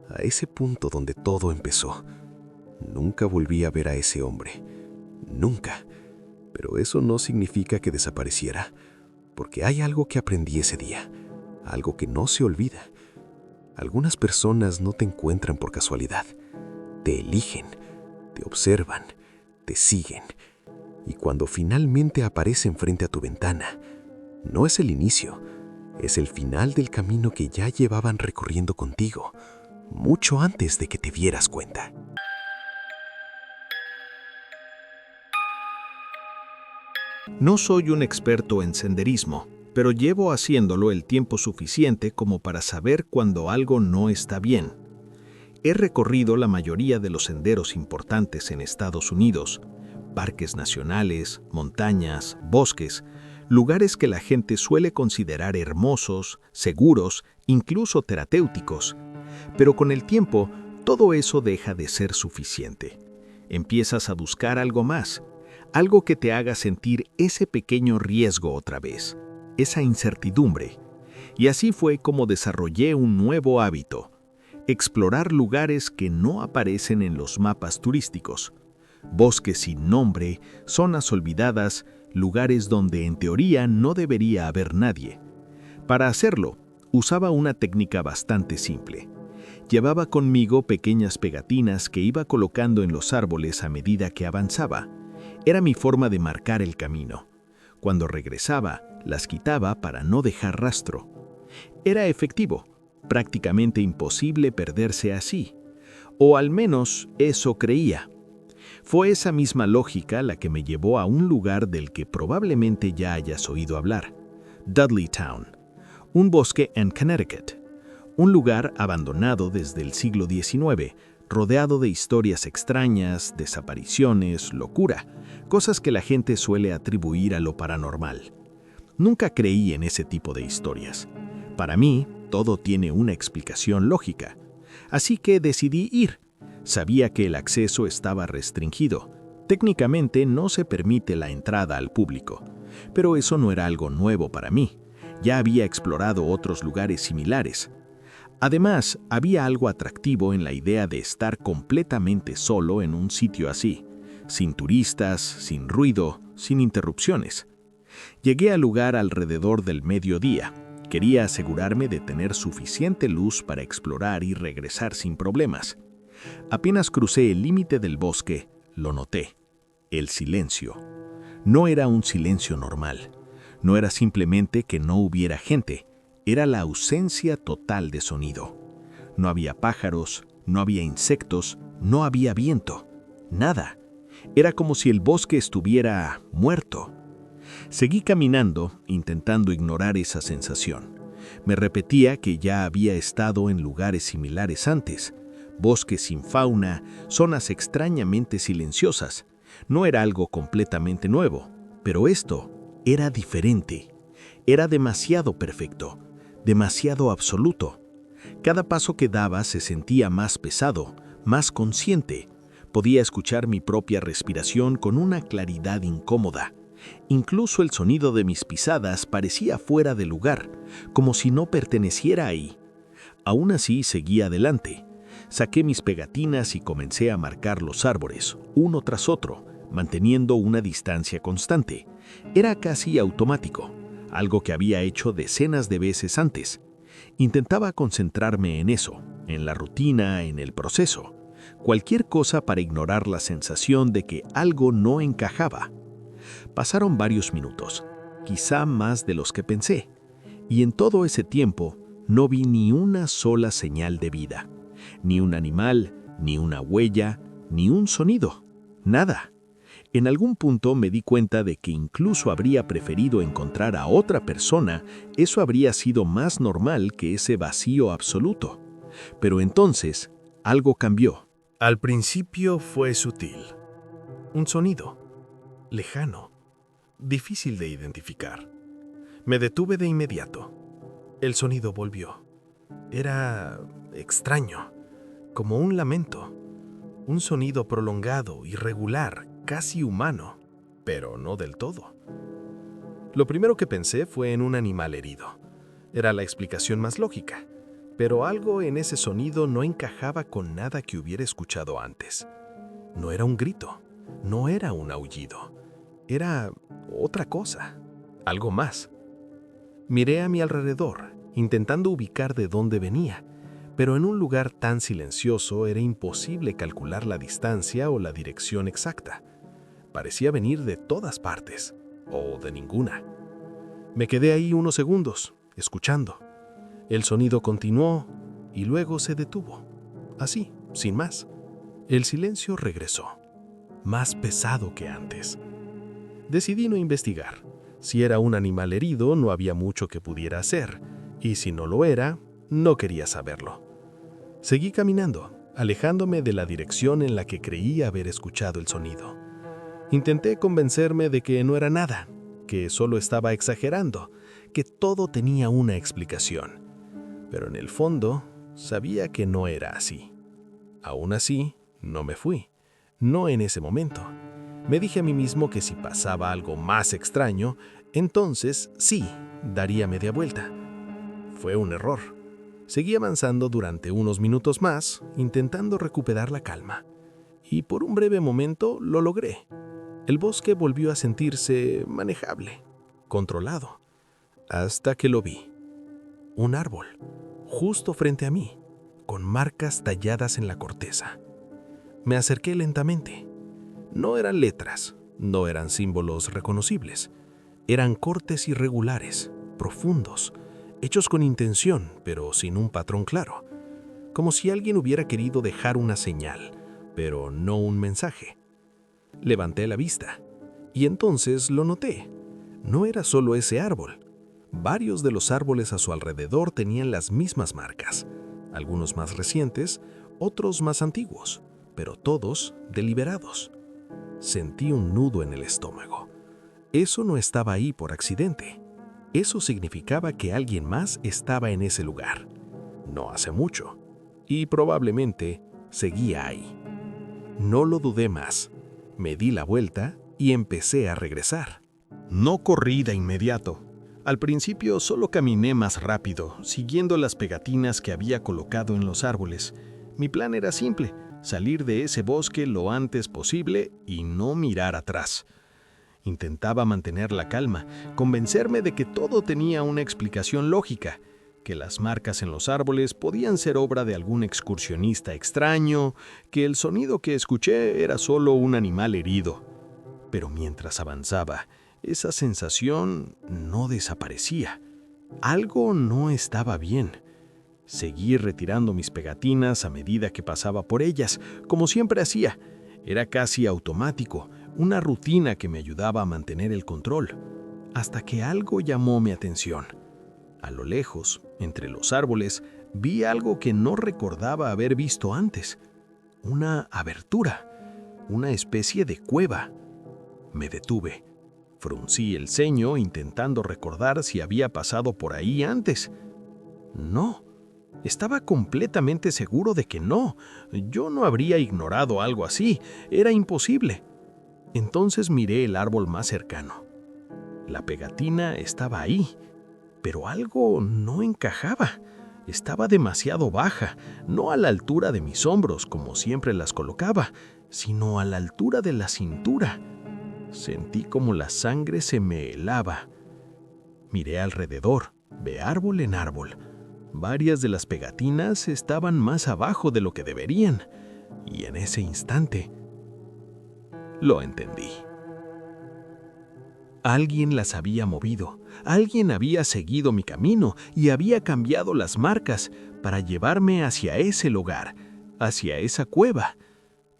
a ese punto donde todo empezó. Nunca volví a ver a ese hombre. Nunca. Pero eso no significa que desapareciera, porque hay algo que aprendí ese día, algo que no se olvida. Algunas personas no te encuentran por casualidad. Te eligen, te observan, te siguen. Y cuando finalmente aparecen frente a tu ventana, no es el inicio, es el final del camino que ya llevaban recorriendo contigo, mucho antes de que te dieras cuenta. No soy un experto en senderismo, pero llevo haciéndolo el tiempo suficiente como para saber cuando algo no está bien. He recorrido la mayoría de los senderos importantes en Estados Unidos, parques nacionales, montañas, bosques, lugares que la gente suele considerar hermosos, seguros, incluso terapéuticos. Pero con el tiempo, todo eso deja de ser suficiente. Empiezas a buscar algo más, algo que te haga sentir ese pequeño riesgo otra vez, esa incertidumbre. Y así fue como desarrollé un nuevo hábito: explorar lugares que no aparecen en los mapas turísticos. Bosques sin nombre, zonas olvidadas, lugares donde en teoría no debería haber nadie. Para hacerlo, usaba una técnica bastante simple. Llevaba conmigo pequeñas pegatinas que iba colocando en los árboles a medida que avanzaba. Era mi forma de marcar el camino. Cuando regresaba, las quitaba para no dejar rastro. Era efectivo, prácticamente imposible perderse así. O al menos eso creía. Fue esa misma lógica la que me llevó a un lugar del que probablemente ya hayas oído hablar: Dudleytown, un bosque en Connecticut. Un lugar abandonado desde el siglo XIX, rodeado de historias extrañas, desapariciones, locura, cosas que la gente suele atribuir a lo paranormal. Nunca creí en ese tipo de historias. Para mí, todo tiene una explicación lógica. Así que decidí ir. Sabía que el acceso estaba restringido. Técnicamente no se permite la entrada al público. Pero eso no era algo nuevo para mí. Ya había explorado otros lugares similares. Además, había algo atractivo en la idea de estar completamente solo en un sitio así, sin turistas, sin ruido, sin interrupciones. Llegué al lugar alrededor del mediodía. Quería asegurarme de tener suficiente luz para explorar y regresar sin problemas. Apenas crucé el límite del bosque, lo noté. El silencio. No era un silencio normal. No era simplemente que no hubiera gente. Era la ausencia total de sonido. No había pájaros, no había insectos, no había viento. Nada. Era como si el bosque estuviera muerto. Seguí caminando, intentando ignorar esa sensación. Me repetía que ya había estado en lugares similares antes. Bosques sin fauna, zonas extrañamente silenciosas. No era algo completamente nuevo, pero esto era diferente. Era demasiado perfecto, demasiado absoluto. Cada paso que daba se sentía más pesado, más consciente. Podía escuchar mi propia respiración con una claridad incómoda. Incluso el sonido de mis pisadas parecía fuera de lugar, como si no perteneciera ahí. Aún así seguí adelante. Saqué mis pegatinas y comencé a marcar los árboles, uno tras otro, manteniendo una distancia constante. Era casi automático, algo que había hecho decenas de veces antes. Intentaba concentrarme en eso, en la rutina, en el proceso. Cualquier cosa para ignorar la sensación de que algo no encajaba. Pasaron varios minutos, quizá más de los que pensé, y en todo ese tiempo no vi ni una sola señal de vida, ni un animal, ni una huella, ni un sonido, nada. En algún punto me di cuenta de que incluso habría preferido encontrar a otra persona, eso habría sido más normal que ese vacío absoluto. Pero entonces, algo cambió. Al principio fue sutil. Un sonido, lejano, difícil de identificar. Me detuve de inmediato. El sonido volvió. Era extraño, como un lamento. Un sonido prolongado, irregular, casi humano, pero no del todo. Lo primero que pensé fue en un animal herido. Era la explicación más lógica, pero algo en ese sonido no encajaba con nada que hubiera escuchado antes. No era un grito, no era un aullido. Era otra cosa, algo más. Miré a mi alrededor, intentando ubicar de dónde venía, pero en un lugar tan silencioso era imposible calcular la distancia o la dirección exacta. Parecía venir de todas partes, o de ninguna. Me quedé ahí unos segundos, escuchando. El sonido continuó y luego se detuvo. Así, sin más. El silencio regresó, más pesado que antes. Decidí no investigar. Si era un animal herido, no había mucho que pudiera hacer, y si no lo era, no quería saberlo. Seguí caminando, alejándome de la dirección en la que creía haber escuchado el sonido. Intenté convencerme de que no era nada, que solo estaba exagerando, que todo tenía una explicación. Pero en el fondo, sabía que no era así. Aún así, no me fui. No en ese momento. Me dije a mí mismo que si pasaba algo más extraño, entonces sí, daría media vuelta. Fue un error. Seguí avanzando durante unos minutos más, intentando recuperar la calma. Y por un breve momento lo logré. El bosque volvió a sentirse manejable, controlado, hasta que lo vi. Un árbol, justo frente a mí, con marcas talladas en la corteza. Me acerqué lentamente. No eran letras, no eran símbolos reconocibles. Eran cortes irregulares, profundos, hechos con intención, pero sin un patrón claro. Como si alguien hubiera querido dejar una señal, pero no un mensaje. Levanté la vista, y entonces lo noté. No era solo ese árbol. Varios de los árboles a su alrededor tenían las mismas marcas, algunos más recientes, otros más antiguos, pero todos deliberados. Sentí un nudo en el estómago. Eso no estaba ahí por accidente. Eso significaba que alguien más estaba en ese lugar. No hace mucho. Y probablemente seguía ahí. No lo dudé más. Me di la vuelta y empecé a regresar. No corrí de inmediato. Al principio solo caminé más rápido, siguiendo las pegatinas que había colocado en los árboles. Mi plan era simple: salir de ese bosque lo antes posible y no mirar atrás. Intentaba mantener la calma, convencerme de que todo tenía una explicación lógica, que las marcas en los árboles podían ser obra de algún excursionista extraño, que el sonido que escuché era solo un animal herido. Pero mientras avanzaba, esa sensación no desaparecía. Algo no estaba bien. Seguí retirando mis pegatinas a medida que pasaba por ellas, como siempre hacía. Era casi automático, una rutina que me ayudaba a mantener el control, hasta que algo llamó mi atención. A lo lejos, entre los árboles, vi algo que no recordaba haber visto antes. Una abertura, una especie de cueva. Me detuve. Fruncí el ceño intentando recordar si había pasado por ahí antes. No. Estaba completamente seguro de que no. Yo no habría ignorado algo así. Era imposible. Entonces miré el árbol más cercano. La pegatina estaba ahí, pero algo no encajaba. Estaba demasiado baja, no a la altura de mis hombros como siempre las colocaba, sino a la altura de la cintura. Sentí como la sangre se me helaba. Miré alrededor, de árbol en árbol. Varias de las pegatinas estaban más abajo de lo que deberían, y en ese instante lo entendí. Alguien las había movido, alguien había seguido mi camino y había cambiado las marcas para llevarme hacia ese lugar, hacia esa cueva.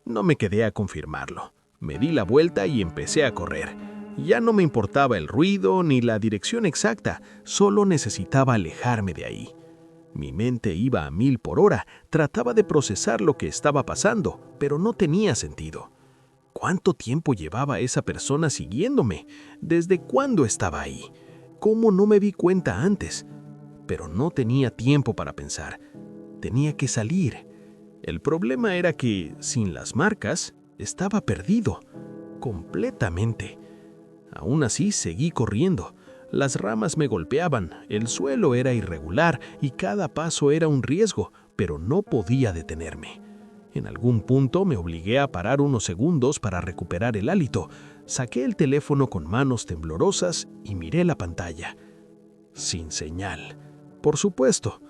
No me quedé a confirmarlo. Me di la vuelta y empecé a correr. Ya no me importaba el ruido ni la dirección exacta, solo necesitaba alejarme de ahí. Mi mente iba a 1000 por hora, trataba de procesar lo que estaba pasando, pero no tenía sentido. ¿Cuánto tiempo llevaba esa persona siguiéndome? ¿Desde cuándo estaba ahí? ¿Cómo no me di cuenta antes? Pero no tenía tiempo para pensar. Tenía que salir. El problema era que, sin las marcas, estaba perdido. Completamente. Aún así, seguí corriendo. Las ramas me golpeaban, el suelo era irregular y cada paso era un riesgo, pero no podía detenerme. En algún punto me obligué a parar unos segundos para recuperar el hálito. Saqué el teléfono con manos temblorosas y miré la pantalla. Sin señal. Por supuesto.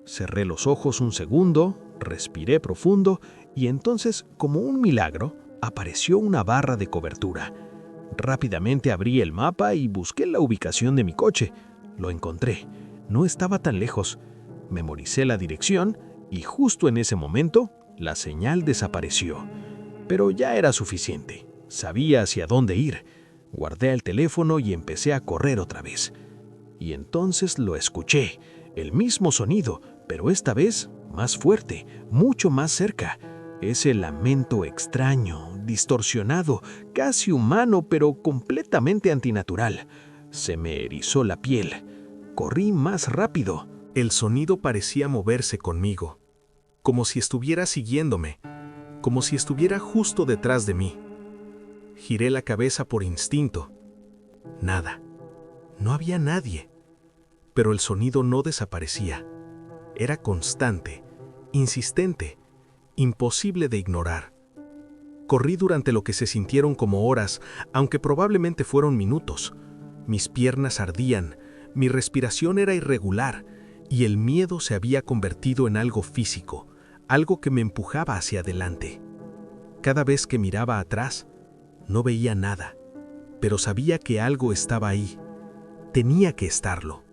Cerré los ojos un segundo, respiré profundo y entonces, como un milagro, apareció una barra de cobertura. Rápidamente abrí el mapa y busqué la ubicación de mi coche. Lo encontré. No estaba tan lejos. Memoricé la dirección y justo en ese momento la señal desapareció. Pero ya era suficiente. Sabía hacia dónde ir. Guardé el teléfono y empecé a correr otra vez. Y entonces lo escuché. El mismo sonido, pero esta vez más fuerte, mucho más cerca. Ese lamento extraño, distorsionado, casi humano, pero completamente antinatural. Se me erizó la piel. Corrí más rápido. El sonido parecía moverse conmigo, como si estuviera siguiéndome, como si estuviera justo detrás de mí. Giré la cabeza por instinto. Nada. No había nadie. Pero el sonido no desaparecía. Era constante, insistente, imposible de ignorar. Corrí durante lo que se sintieron como horas, aunque probablemente fueron minutos. Mis piernas ardían, mi respiración era irregular, y el miedo se había convertido en algo físico, algo que me empujaba hacia adelante. Cada vez que miraba atrás, no veía nada, pero sabía que algo estaba ahí. Tenía que estarlo.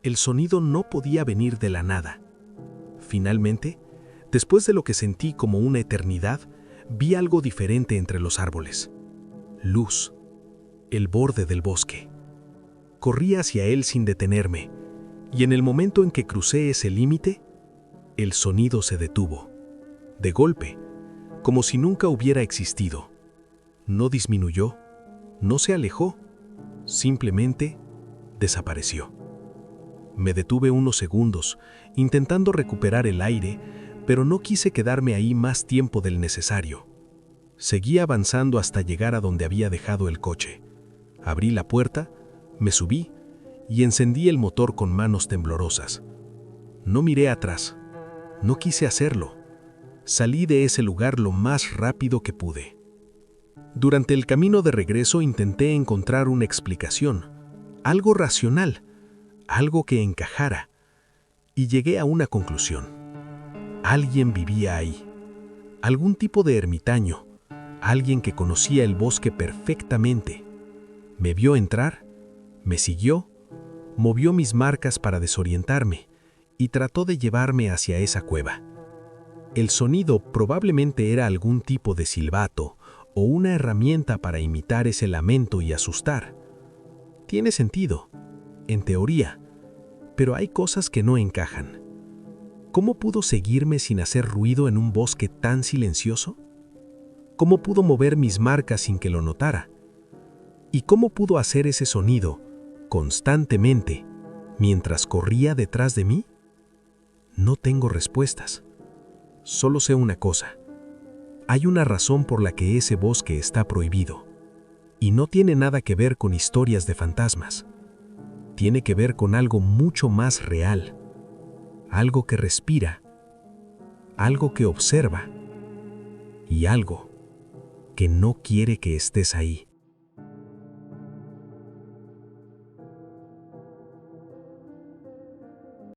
El sonido no podía venir de la nada. Finalmente, después de lo que sentí como una eternidad, vi algo diferente entre los árboles. Luz. El borde del bosque. Corrí hacia él sin detenerme, y en el momento en que crucé ese límite, el sonido se detuvo. De golpe, como si nunca hubiera existido. No disminuyó, no se alejó, simplemente desapareció. Me detuve unos segundos, intentando recuperar el aire, pero no quise quedarme ahí más tiempo del necesario. Seguí avanzando hasta llegar a donde había dejado el coche. Abrí la puerta, me subí y encendí el motor con manos temblorosas. No miré atrás, no quise hacerlo. Salí de ese lugar lo más rápido que pude. Durante el camino de regreso intenté encontrar una explicación, algo racional, algo que encajara, y llegué a una conclusión. Alguien vivía ahí, algún tipo de ermitaño, alguien que conocía el bosque perfectamente. Me vio entrar, me siguió, movió mis marcas para desorientarme y trató de llevarme hacia esa cueva. El sonido probablemente era algún tipo de silbato o una herramienta para imitar ese lamento y asustar. Tiene sentido, en teoría, pero hay cosas que no encajan. ¿Cómo pudo seguirme sin hacer ruido en un bosque tan silencioso? ¿Cómo pudo mover mis marcas sin que lo notara? ¿Y cómo pudo hacer ese sonido constantemente mientras corría detrás de mí? No tengo respuestas. Solo sé una cosa. Hay una razón por la que ese bosque está prohibido. Y no tiene nada que ver con historias de fantasmas. Tiene que ver con algo mucho más real. Algo que respira. Algo que observa. Y algo que no quiere que estés ahí.